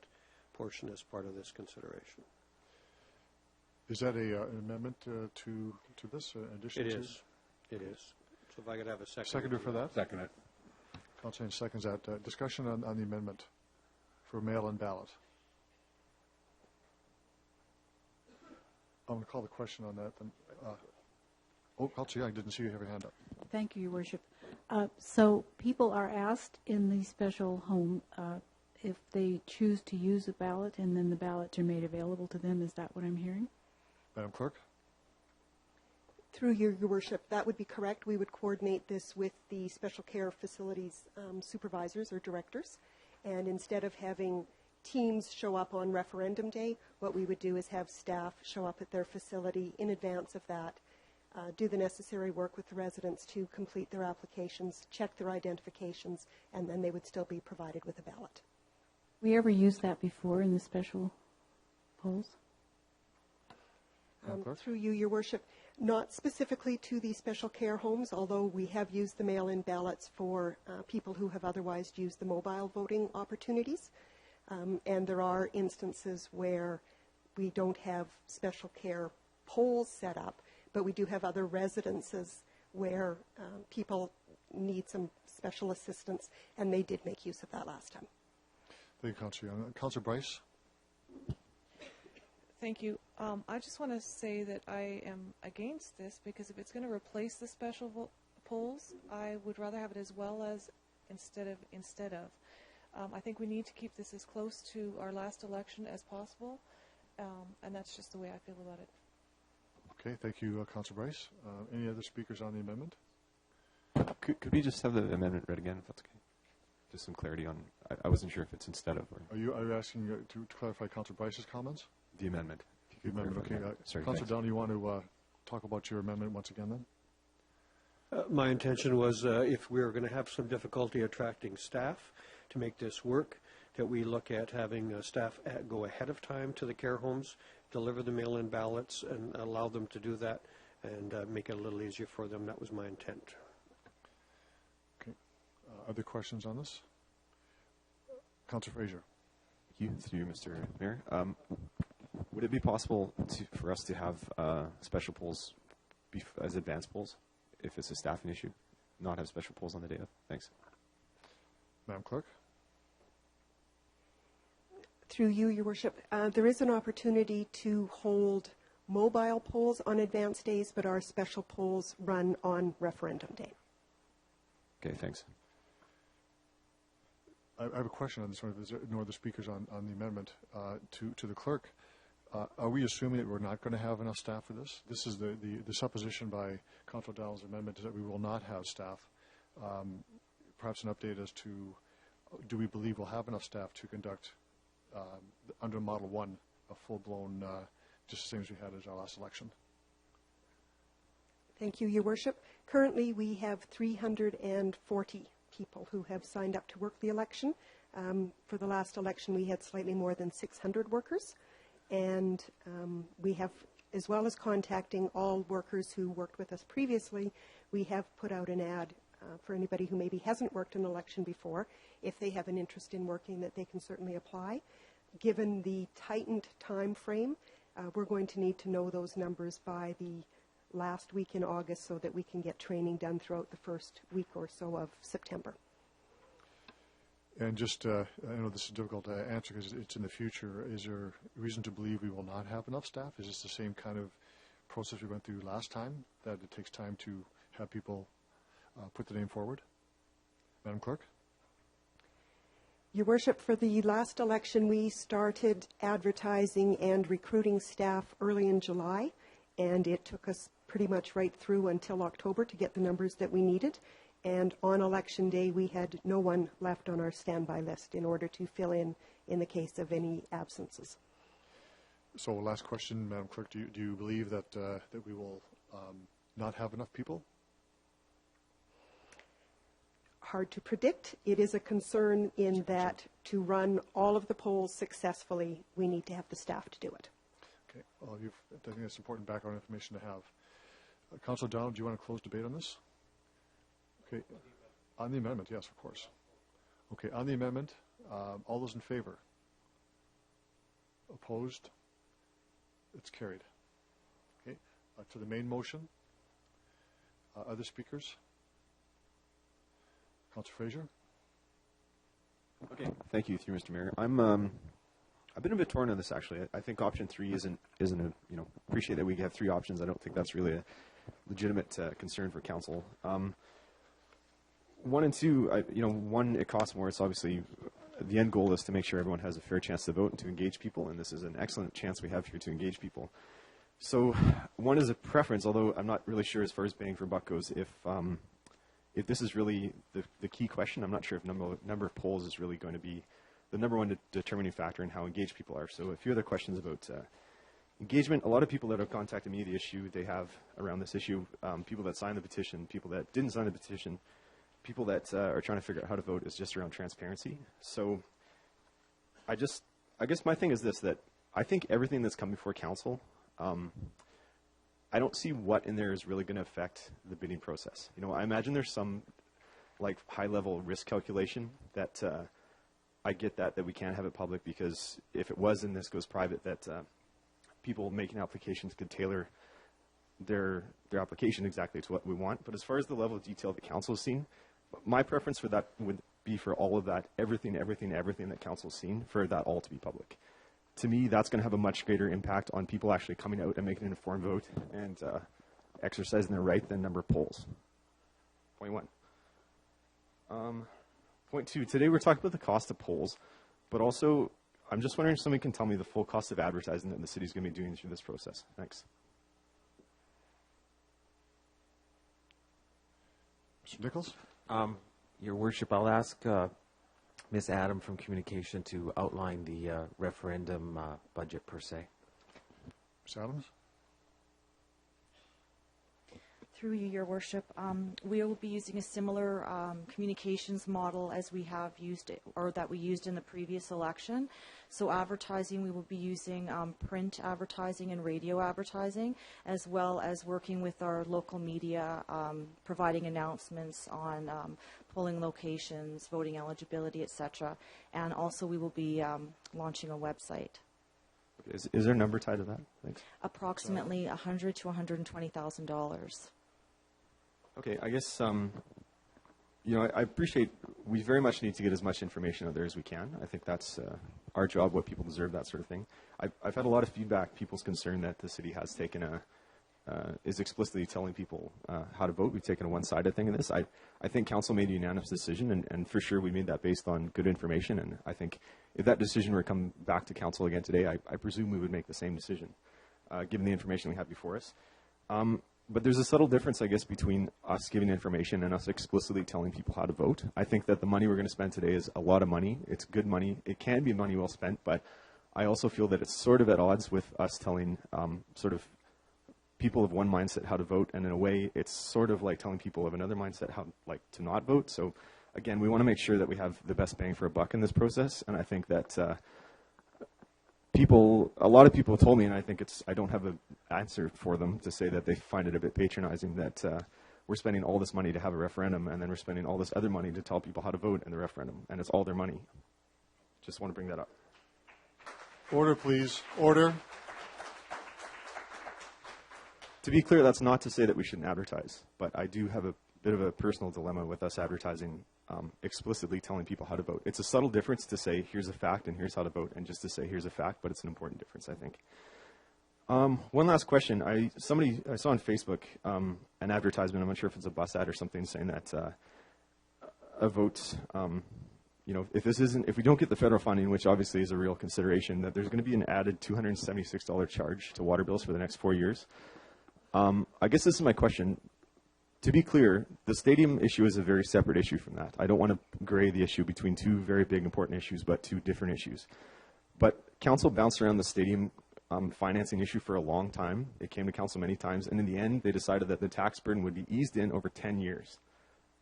portion as part of this consideration. Is that an amendment to this? In addition It to? is. It is. So if I could have a second. Seconder for that? Second it. Councillor Haynes seconds that. Discussion on the amendment for mail-in ballot. I'm going to call the question on that. Then. Councillor Young, I didn't see you have your hand up. Thank you, Your Worship. So people are asked in the special home if they choose to use a ballot, and then the ballots are made available to them. Is that what I'm hearing? Madam Clerk? Through Your Worship, that would be correct. We would coordinate this with the special care facilities supervisors or directors. And instead of having teams show up on referendum day, what we would do is have staff show up at their facility in advance of that, do the necessary work with the residents to complete their applications, check their identifications, and then they would still be provided with a ballot. We ever used that before in the special polls? Through you, Your Worship, not specifically to the special care homes, although we have used the mail-in ballots for people who have otherwise used the mobile voting opportunities. And there are instances where we don't have special care polls set up, but we do have other residences where people need some special assistance, and they did make use of that last time. Thank you, Councillor Young. Councillor Bryce? Thank you. I just want to say that I am against this because if it's going to replace the special polls, I would rather have it as well as instead of. I think we need to keep this as close to our last election as possible, and that's just the way I feel about it. Okay, thank you, Councillor Bryce. Any other speakers on the amendment? Could we just have the amendment read again, if that's okay? Just some clarity on. I wasn't sure if it's instead of. Or Are you asking to clarify Councillor Bryce's comments? the amendment. The amendment. Okay. Sorry. Councillor Down, you want to talk about your amendment once again, then? My intention was if we were going to have some difficulty attracting staff to make this work, that we look at having staff go ahead of time to the care homes, deliver the mail-in ballots, and allow them to do that and make it a little easier for them. That was my intent. Okay. Other questions on this? Councillor Fraser. Thank you, through you, Mr. Mayor. Would it be possible for us to have special polls as advance polls, if it's a staffing issue, not have special polls on the day of? Thanks. Madam Clerk? Through you, Your Worship, there is an opportunity to hold mobile polls on advance days, but our special polls run on referendum day. Okay, thanks. I have a question on this one. If there's no other speakers on the amendment to the clerk. Are we assuming that we're not going to have enough staff for this? This is the supposition by Councillor Dowell's amendment is that we will not have staff. Perhaps an update as to do we believe we'll have enough staff to conduct under Model 1 a full-blown, just the same as we had as our last election? Thank you, Your Worship. Currently, we have 340 people who have signed up to work the election. For the last election, we had slightly more than 600 workers. And we have, as well as contacting all workers who worked with us previously, we have put out an ad for anybody who maybe hasn't worked an election before. If they have an interest in working, that they can certainly apply. Given the tightened time frame, we're going to need to know those numbers by the last week in August so that we can get training done throughout the first week or so of September. And just, I know this is difficult to answer because it's in the future. Is there reason to believe we will not have enough staff? Is this the same kind of process we went through last time, that it takes time to have people put the name forward? Madam Clerk? Your Worship, for the last election, we started advertising and recruiting staff early in July, and it took us pretty much right through until October to get the numbers that we needed. And on election day, we had no one left on our standby list in order to fill in the case of any absences. So last question, Madam Clerk, do you believe that that we will not have enough people? Hard to predict. It is a concern in that to run all of the polls successfully, we need to have the staff to do it. Okay. Well, I think that's important background information to have. Councillor Donald, do you want to close debate on this? Okay. On the amendment, yes, of course. Okay. On the amendment, all those in favor? Opposed? It's carried. Okay. To the main motion. Other speakers? Councillor Fraser. Okay, thank you, through Mr. Mayor. I've been a bit torn on this actually. I think option 3 isn't a appreciate that we have 3 options. I don't think that's really a legitimate concern for council. 1 and 2, 1, it costs more. It's obviously the end goal is to make sure everyone has a fair chance to vote and to engage people, and this is an excellent chance we have here to engage people. So 1 is a preference, although I'm not really sure as far as bang for buck goes. If this is really the key question, I'm not sure if number of polls is really going to be the number 1 determining factor in how engaged people are. So a few other questions about engagement. A lot of people that have contacted me, the issue they have around this issue, people that signed the petition, people that didn't sign the petition, people that are trying to figure out how to vote, is just around transparency. So I guess my thing is this, that I think everything that's come before council, I don't see what in there is really going to affect the bidding process. I imagine there's some like high-level risk calculation that I get that we can't have it public, because if it was and this goes private, that people making applications could tailor their application exactly to what we want. But as far as the level of detail that council has seen, my preference for that would be for all of that, everything that council has seen, for that all to be public. To me, that's going to have a much greater impact on people actually coming out and making an informed vote and exercising their right than number of polls. Point 1. Point 2, today we're talking about the cost of polls, but also I'm just wondering if somebody can tell me the full cost of advertising that the city's going to be doing through this process. Thanks. Mr. Nichols? Your Worship, I'll ask Ms. Adam from Communication to outline the referendum budget per se. Ms. Adams? Through you, Your Worship, we will be using a similar communications model as we have used, or that we used in the previous election. So advertising, we will be using print advertising and radio advertising, as well as working with our local media, providing announcements on polling locations, voting eligibility, etc. And also we will be launching a website. Is there a number tied to that? Thanks. Approximately $100,000 to $120,000. Okay, I guess, I appreciate, we very much need to get as much information out there as we can. I think that's our job, what people deserve, that sort of thing. I've had a lot of feedback, people's concern that the city has taken is explicitly telling people how to vote. We've taken a one-sided thing in this. I think council made a unanimous decision, and for sure we made that based on good information, and I think if that decision were to come back to council again today, I presume we would make the same decision, given the information we have before us. But there's a subtle difference, I guess, between us giving information and us explicitly telling people how to vote. I think that the money we're going to spend today is a lot of money. It's good money. It can be money well spent, but I also feel that it's sort of at odds with us telling sort of people of one mindset how to vote, and in a way, it's sort of like telling people of another mindset how to not vote. So, again, we want to make sure that we have the best bang for a buck in this process, and I think that a lot of people have told me, and I think I don't have an answer for them to say that they find it a bit patronizing that we're spending all this money to have a referendum, and then we're spending all this other money to tell people how to vote in the referendum, and it's all their money. Just want to bring that up. Order, please. Order. To be clear, that's not to say that we shouldn't advertise, but I do have a bit of a personal dilemma with us advertising explicitly telling people how to vote. It's a subtle difference to say, here's a fact and here's how to vote, and just to say, here's a fact, but it's an important difference, I think. One last question. I saw on Facebook an advertisement, I'm not sure if it's a bus ad or something, saying that a vote, if we don't get the federal funding, which obviously is a real consideration, that there's going to be an added $276 charge to water bills for the next 4 years. I guess this is my question. To be clear, the stadium issue is a very separate issue from that. I don't want to gray the issue between two very big important issues, but two different issues. But council bounced around the stadium financing issue for a long time. It came to council many times, and in the end, they decided that the tax burden would be eased in over 10 years.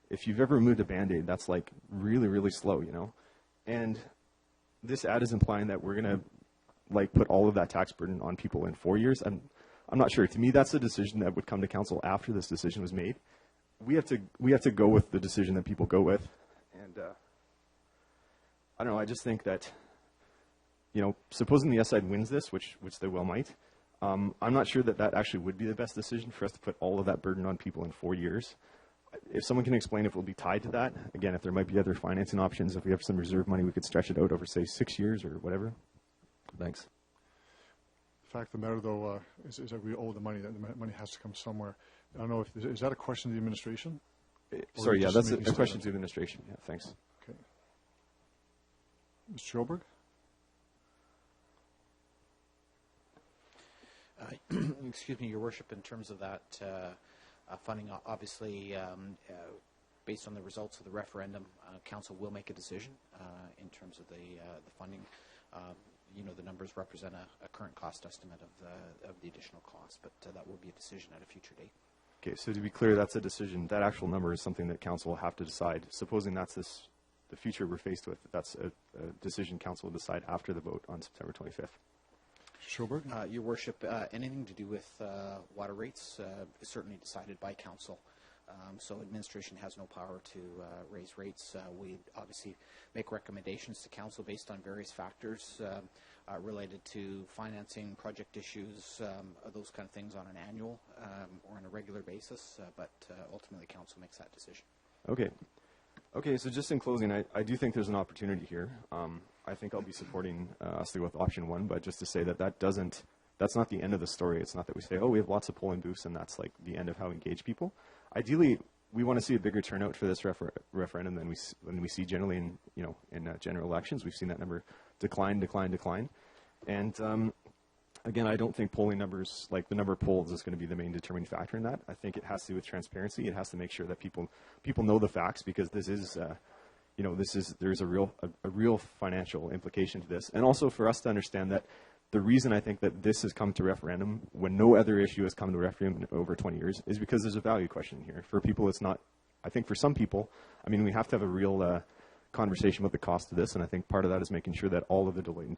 If you've ever removed a Band-Aid, that's like really, really slow, you know? And this ad is implying that we're going to like put all of that tax burden on people in 4 years. I'm not sure. To me, that's a decision that would come to council after this decision was made. We have to go with the decision that people go with. And I don't know. I just think that, you know, supposing the yes side wins this, which they well might, I'm not sure that actually would be the best decision for us to put all of that burden on people in 4 years. If someone can explain if it will be tied to that, again, if there might be other financing options, if we have some reserve money, we could stretch it out over, say, 6 years or whatever. Thanks. The fact of the matter, though, is that we owe the money. That the money has to come somewhere. I don't know if is that a question to the administration? Sorry, yeah, that's a question to the administration. Yeah, thanks. Okay. Mr. Schoberg? Excuse me, Your Worship, in terms of that funding, obviously, based on the results of the referendum, Council will make a decision in terms of the funding. You know, the numbers represent a current cost estimate of the additional cost, but that will be a decision at a future date. Okay, so to be clear, that's a decision. That actual number is something that council will have to decide. Supposing that's the future we're faced with, that's a decision council will decide after the vote on September 25th. Schoberg? Your Worship, anything to do with water rates is certainly decided by council. So administration has no power to raise rates. We obviously make recommendations to council based on various factors related to financing, project issues, those kind of things on an annual or on a regular basis, but ultimately council makes that decision. Okay. Okay, so just in closing, I do think there's an opportunity here. I think I'll be supporting us to go with option one, but just to say that that's not the end of the story. It's not that we say, oh, we have lots of polling booths and that's like the end of how we engage people. Ideally, we want to see a bigger turnout for this referendum than we see generally in general elections. We've seen that number decline. And again, I don't think polling numbers, like the number of polls, is going to be the main determining factor in that. I think it has to do with transparency. It has to make sure that people know the facts, because this is there's a real financial implication to this, and also for us to understand that the reason I think that this has come to referendum when no other issue has come to referendum in over 20 years is because there's a value question here. For people, it's not. I think for some people, I mean, we have to have a real conversation about the cost of this, and I think part of that is making sure that all of the Deloitte and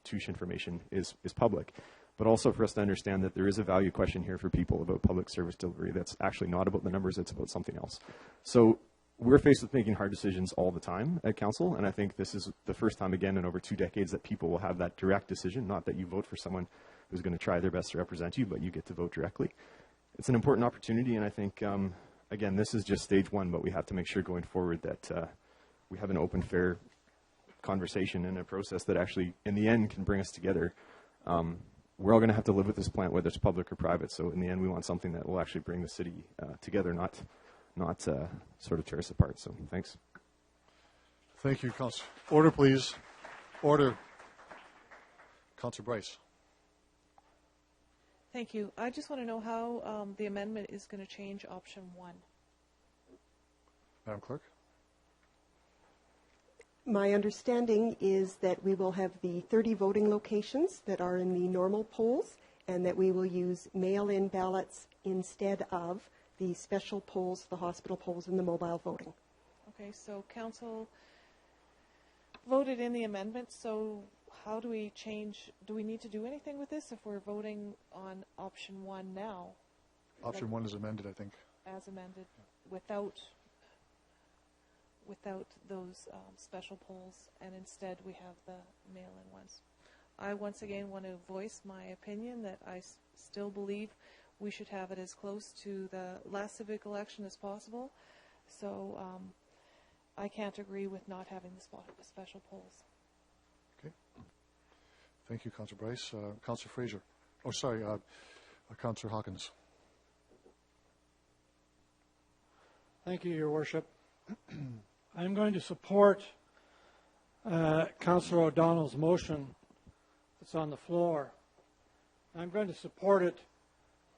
Touche information is public. But also for us to understand that there is a value question here for people about public service delivery that's actually not about the numbers, it's about something else. So we're faced with making hard decisions all the time at council, and I think this is the first time again in over 2 decades that people will have that direct decision, not that you vote for someone who's going to try their best to represent you, but you get to vote directly. It's an important opportunity, and I think, again, this is just stage one, but we have to make sure going forward that we have an open, fair conversation and a process that actually, in the end, can bring us together. We're all going to have to live with this plant, whether it's public or private, so in the end, we want something that will actually bring the city together, not sort of tear us apart. So thanks. Thank you, Councillor. Order, please. Order. Councillor Bryce. Thank you. I just want to know how the amendment is going to change option 1. Madam Clerk. My understanding is that we will have the 30 voting locations that are in the normal polls, and that we will use mail-in ballots instead of the special polls, the hospital polls, and the mobile voting. Okay, so council voted in the amendment, so how do we change? Do we need to do anything with this if we're voting on option 1 now? Option 1 is amended, I think. As amended, without those special polls, and instead we have the mail-in ones. I once again want to voice my opinion that I still believe we should have it as close to the last civic election as possible. So I can't agree with not having the special polls. Okay. Thank you, Councillor Bryce. Councillor Fraser. Oh, sorry, Councillor Hawkins. Thank you, Your Worship. I'm going to support Councillor O'Donnell's motion that's on the floor. I'm going to support it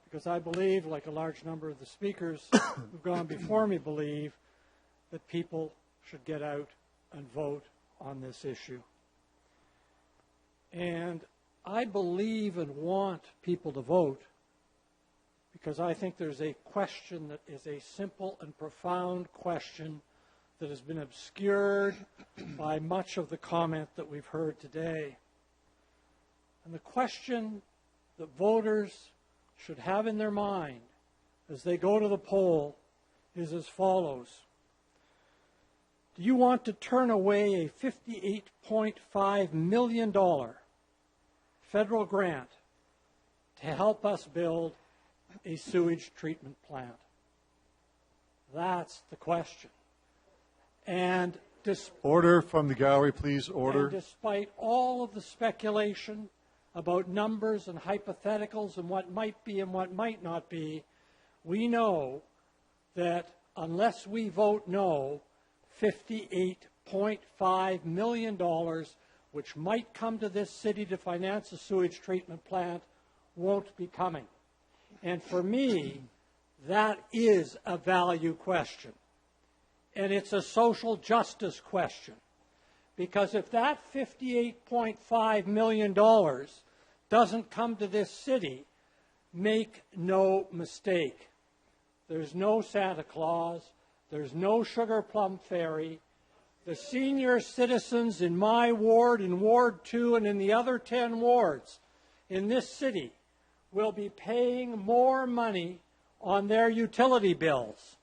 because I believe, like a large number of the speakers who've gone before me believe, that people should get out and vote on this issue. And I believe and want people to vote because I think there's a question that is a simple and profound question that has been obscured by much of the comment that we've heard today. And the question that voters should have in their mind as they go to the poll is as follows. Do you want to turn away a $58.5 million federal grant to help us build a sewage treatment plant? That's the question. And order from the gallery, please. Order. And despite all of the speculation about numbers and hypotheticals and what might be and what might not be, we know that unless we vote no, $58.5 million, which might come to this city to finance a sewage treatment plant, won't be coming. And for me, that is a value question. And it's a social justice question. Because if that $58.5 million doesn't come to this city, make no mistake. There's no Santa Claus. There's no Sugar Plum Fairy. The senior citizens in my ward, in Ward 2, and in the other 10 wards in this city will be paying more money on their utility bills.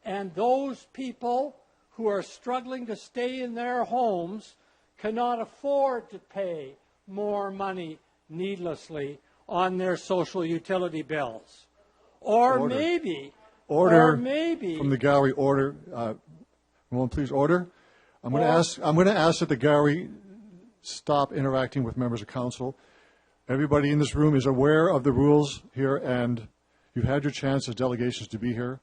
And those people who are struggling to stay in their homes cannot afford to pay more money needlessly on their social utility bills. Or order. maybe... Order. Or maybe... From the gallery, order. Will please order? I'm going to ask that the gallery stop interacting with members of council. Everybody in this room is aware of the rules here, and you've had your chance as delegations to be here.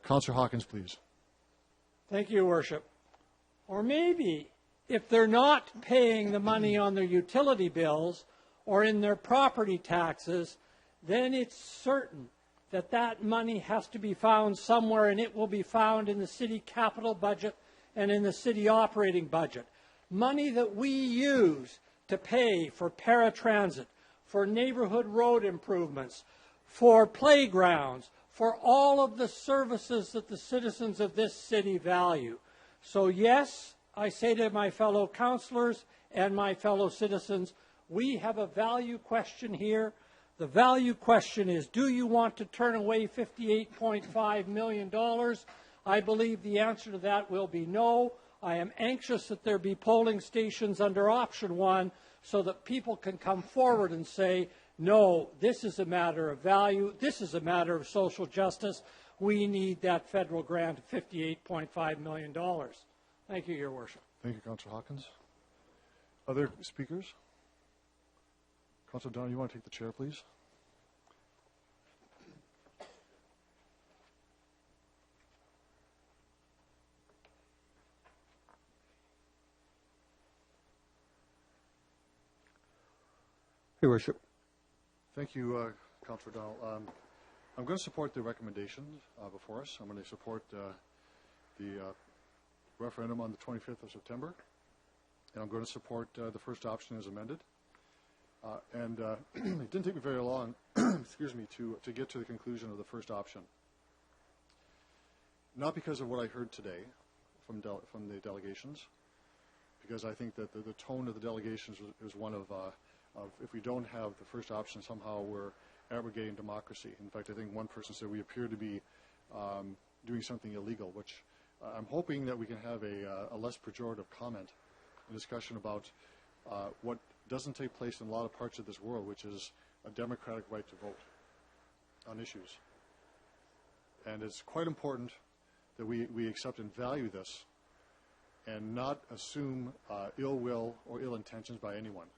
Councillor Hawkins, please. Thank you, Your Worship. Or maybe if they're not paying the money on their utility bills or in their property taxes, then it's certain that that money has to be found somewhere, and it will be found in the city capital budget and in the city operating budget. Money that we use to pay for paratransit, for neighborhood road improvements, for playgrounds, for all of the services that the citizens of this city value. So yes, I say to my fellow councillors and my fellow citizens, we have a value question here. The value question is, do you want to turn away $58.5 million? I believe the answer to that will be no. I am anxious that there be polling stations under option 1 so that people can come forward and say, no, this is a matter of value. This is a matter of social justice. We need that federal grant of $58.5 million. Thank you, Your Worship. Thank you, Councillor Hawkins. Other speakers? Councillor Dunn, you want to take the chair, please? Your Worship. Thank you, Councillor Donnell. I'm going to support the recommendations before us. I'm going to support the referendum on the 25th of September. And I'm going to support the first option as amended. It didn't take me very long, excuse me, to get to the conclusion of the first option. Not because of what I heard today from the delegations, because I think that the tone of the delegations is one of if we don't have the first option, somehow we're abrogating democracy. In fact, I think one person said we appear to be doing something illegal, which I'm hoping that we can have a less pejorative comment, a discussion about what doesn't take place in a lot of parts of this world, which is a democratic right to vote. on issues. And it's quite important that we accept and value this and not assume ill will or ill intentions by anyone.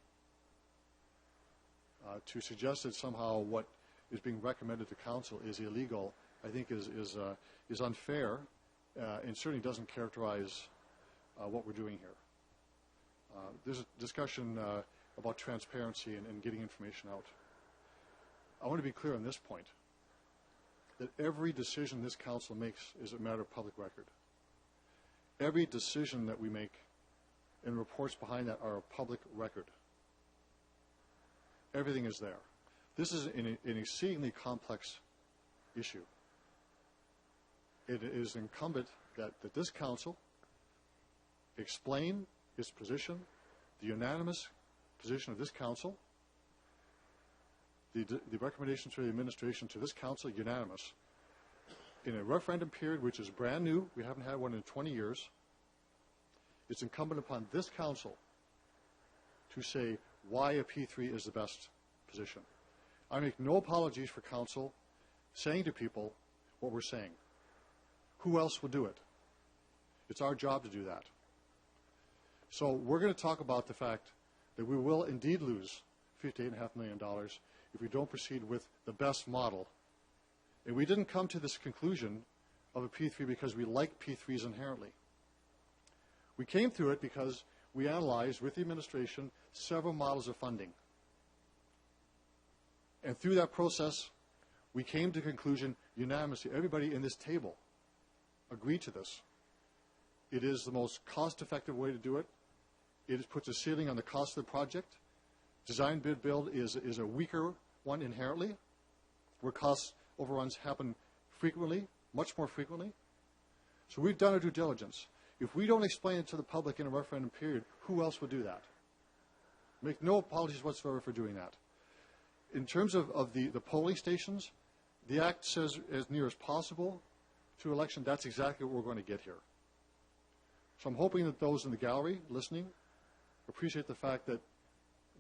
To suggest that somehow what is being recommended to council is illegal, I think is unfair and certainly doesn't characterize what we're doing here. There's a discussion about transparency and getting information out. I want to be clear on this point, that every decision this council makes is a matter of public record. Every decision that we make and reports behind that are a public record. Everything is there. This is an exceedingly complex issue. It is incumbent that this council explain its position, the unanimous position of this council, the recommendations for the administration to this council, unanimous. In a referendum period which is brand new, we haven't had one in 20 years, it's incumbent upon this council to say why a P3 is the best position. I make no apologies for council saying to people what we're saying. Who else will do it? It's our job to do that. So we're going to talk about the fact that we will indeed lose $58.5 million if we don't proceed with the best model. And we didn't come to this conclusion of a P3 because we like P3s inherently. We came through it because we analyzed with the administration several models of funding. And through that process, we came to the conclusion unanimously. Everybody in this table agreed to this. It is the most cost-effective way to do it. It puts a ceiling on the cost of the project. Design, bid, build is a weaker one inherently, where cost overruns happen frequently, much more frequently. So we've done our due diligence. If we don't explain it to the public in a referendum period, who else would do that? Make no apologies whatsoever for doing that. In terms of the polling stations, the Act says as near as possible to election. That's exactly what we're going to get here. So I'm hoping that those in the gallery listening appreciate the fact that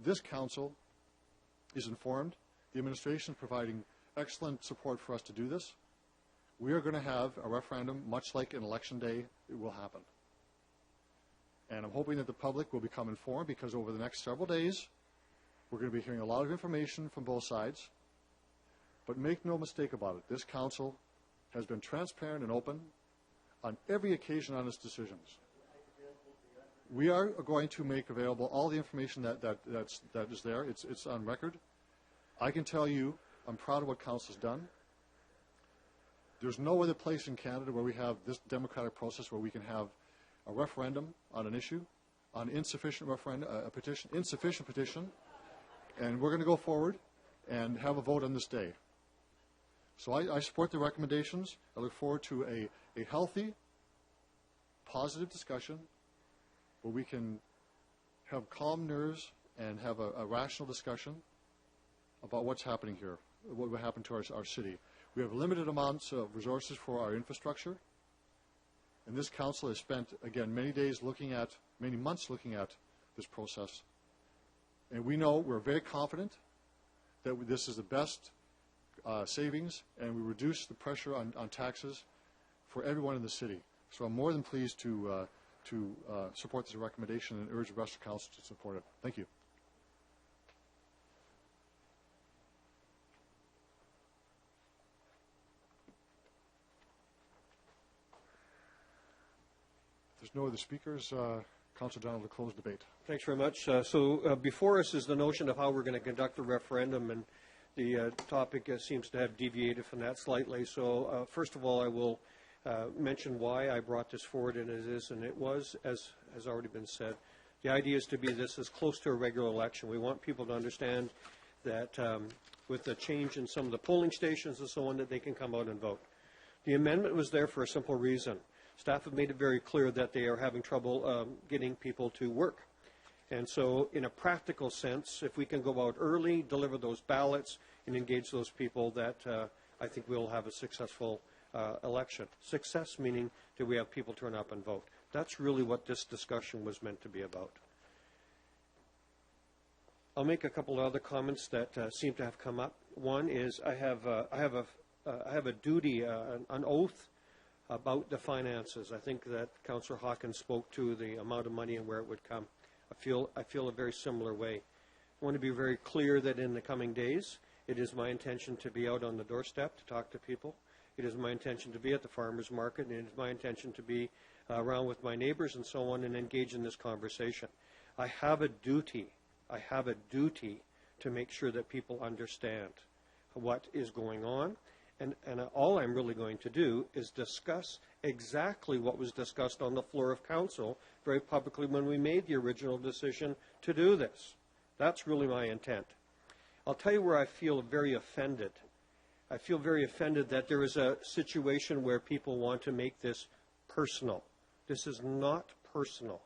this council is informed. The administration is providing excellent support for us to do this. We are going to have a referendum, much like an election day, it will happen. And I'm hoping that the public will become informed because over the next several days, we're going to be hearing a lot of information from both sides. But make no mistake about it, this council has been transparent and open on every occasion on its decisions. We are going to make available all the information that is there. It's on record. I can tell you I'm proud of what council's done. There's no other place in Canada where we have this democratic process where we can have a referendum on an issue, on insufficient referendum, a petition, insufficient petition, and we're going to go forward and have a vote on this day. So I support the recommendations. I look forward to a healthy, positive discussion where we can have calm nerves and have a rational discussion about what's happening here, what will happen to our city. We have limited amounts of resources for our infrastructure, and this council has spent, again, many months looking at this process. And we know, we're very confident that this is the best savings, and we reduce the pressure on taxes for everyone in the city. So I'm more than pleased to support this recommendation and urge the rest of the council to support it. Thank you. If there's no other speakers, Councillor Donald will close debate. Thanks very much. Before us is the notion of how we're going to conduct the referendum, and the topic seems to have deviated from that slightly. So first of all, I will mention why I brought this forward, and it was, as has already been said, the idea is to be this as close to a regular election. We want people to understand that with the change in some of the polling stations and so on, that they can come out and vote. The amendment was there for a simple reason. Staff have made it very clear that they are having trouble getting people to work. And so in a practical sense, if we can go out early, deliver those ballots, and engage those people, that I think we'll have a successful election. Success meaning that we have people turn up and vote. That's really what this discussion was meant to be about. I'll make a couple of other comments that seem to have come up. One is I have a duty, an oath about the finances. I think that Councillor Hawkins spoke to the amount of money and where it would come. I feel a very similar way. I want to be very clear that in the coming days, it is my intention to be out on the doorstep to talk to people. It is my intention to be at the farmers market, and it is my intention to be around with my neighbors and so on and engage in this conversation. I have a duty to make sure that people understand what is going on. And all I'm really going to do is discuss exactly what was discussed on the floor of council very publicly when we made the original decision to do this. That's really my intent. I'll tell you where I feel very offended. I feel very offended that there is a situation where people want to make this personal. This is not personal.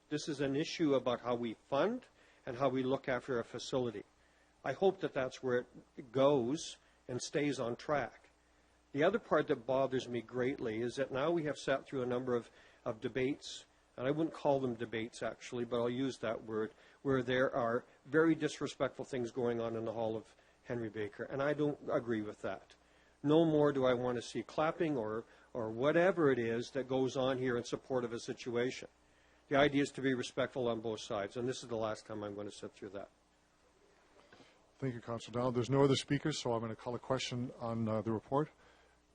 This is an issue about how we fund and how we look after a facility. I hope that that's where it goes and stays on track. The other part that bothers me greatly is that now we have sat through a number of debates, and I wouldn't call them debates actually, but I'll use that word, where there are very disrespectful things going on in the hall of Henry Baker, and I don't agree with that. No more do I want to see clapping or whatever it is that goes on here in support of a situation. The idea is to be respectful on both sides, and this is the last time I'm going to sit through that. Thank you, Councillor Donald. There's no other speakers, so I'm going to call a question on the report.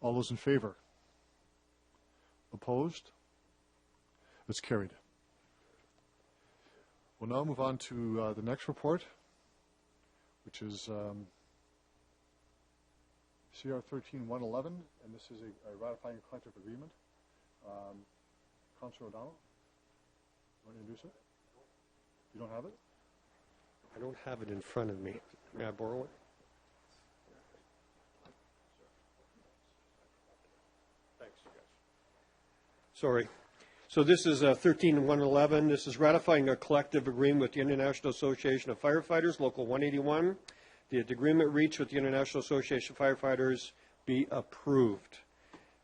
All those in favor? Opposed? It's carried. We'll now move on to the next report, which is CR 13-111, and this is a ratifying a collective agreement. Councillor O'Donnell, you want to introduce it? You don't have it? I don't have it in front of me. May I borrow it? Thanks, you guys. Sorry. So this is 13-111. This is ratifying a collective agreement with the International Association of Firefighters, Local 181. The agreement reached with the International Association of Firefighters be approved.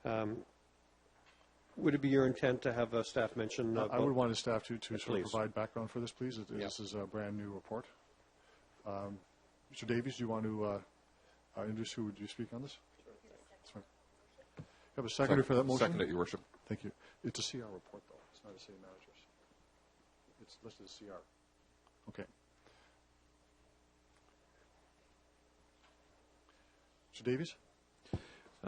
Would it be your intent to have a staff mention? I would want a staff to sort Please. of provide background for this, please. This is a brand new report. Mr. Davies, do you want to introduce who would you speak on this? That's fine. You have a seconder for that motion? Second, Your Worship. Thank you. It's a CR report, though. It's not a city manager's. It's listed as CR. Okay. Mr. Davies?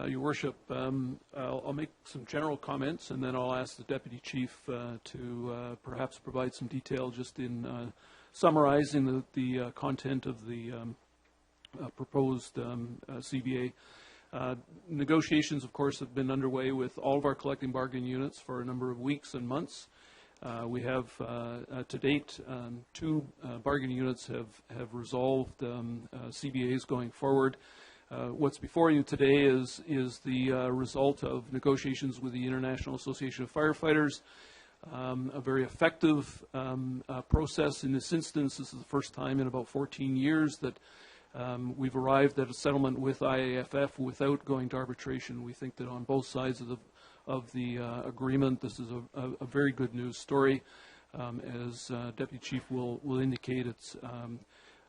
Your Worship, I'll make some general comments, and then I'll ask the Deputy Chief to perhaps provide some detail just in summarizing the content of the proposed CBA. Negotiations, of course, have been underway with all of our collective bargaining units for a number of weeks and months. We have, to date, two bargaining units have resolved CBAs going forward. What's before you today is the result of negotiations with the International Association of Firefighters. A very effective process in this instance. This is the first time in about 14 years that we've arrived at a settlement with IAFF without going to arbitration. We think that on both sides of the agreement, this is a very good news story. As Deputy Chief will indicate, it's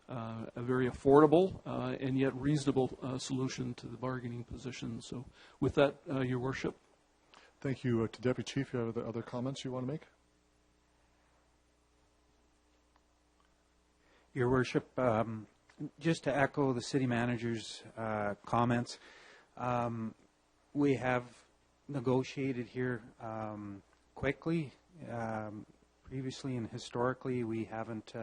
a very affordable and yet reasonable solution to the bargaining position. So with that, Your Worship. Thank you to Deputy Chief. You have other comments you want to make? Your Worship, just to echo the City Manager's comments, we have negotiated here quickly. Previously and historically, we haven't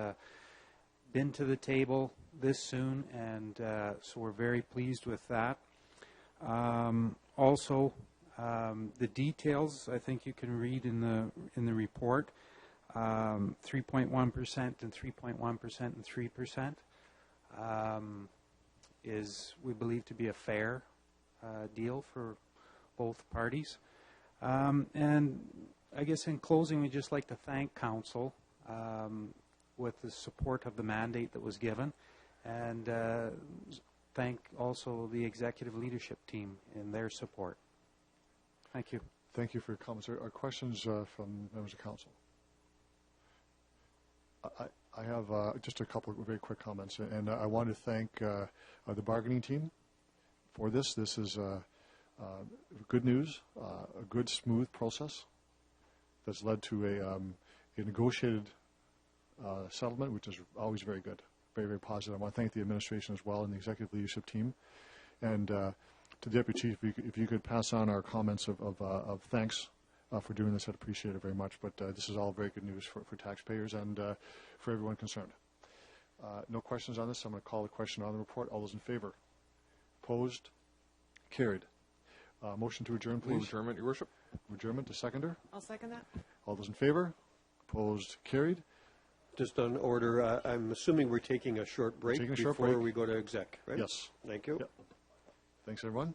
been to the table this soon, and so we're very pleased with that. Also, the details I think you can read in the report. 3.1% and 3.1% and 3% is, we believe, to be a fair deal for both parties. And I guess in closing, we'd just like to thank Council with the support of the mandate that was given, and thank also the executive leadership team in their support. Thank you. Thank you for your comments. Are questions from members of Council? I have just a couple of very quick comments, and I want to thank the bargaining team for this. This is good news, a good, smooth process that's led to a negotiated settlement, which is always very good, very, very positive. I want to thank the administration as well and the executive leadership team. And to the Deputy Chief, if you could pass on our comments of thanks for doing this, I'd appreciate it very much. But this is all very good news for taxpayers and for everyone concerned. No questions on this. I'm going to call the question on the report. All those in favor? Opposed? Carried. Motion to adjourn, please. Move adjournment, Your Worship. Adjournment to seconder. I'll second that. All those in favor? Opposed? Carried. Just on order, I'm assuming we're taking a short break Taking a short before break. we go to exec, right? Yes. Thank you. Yep. Thanks, everyone.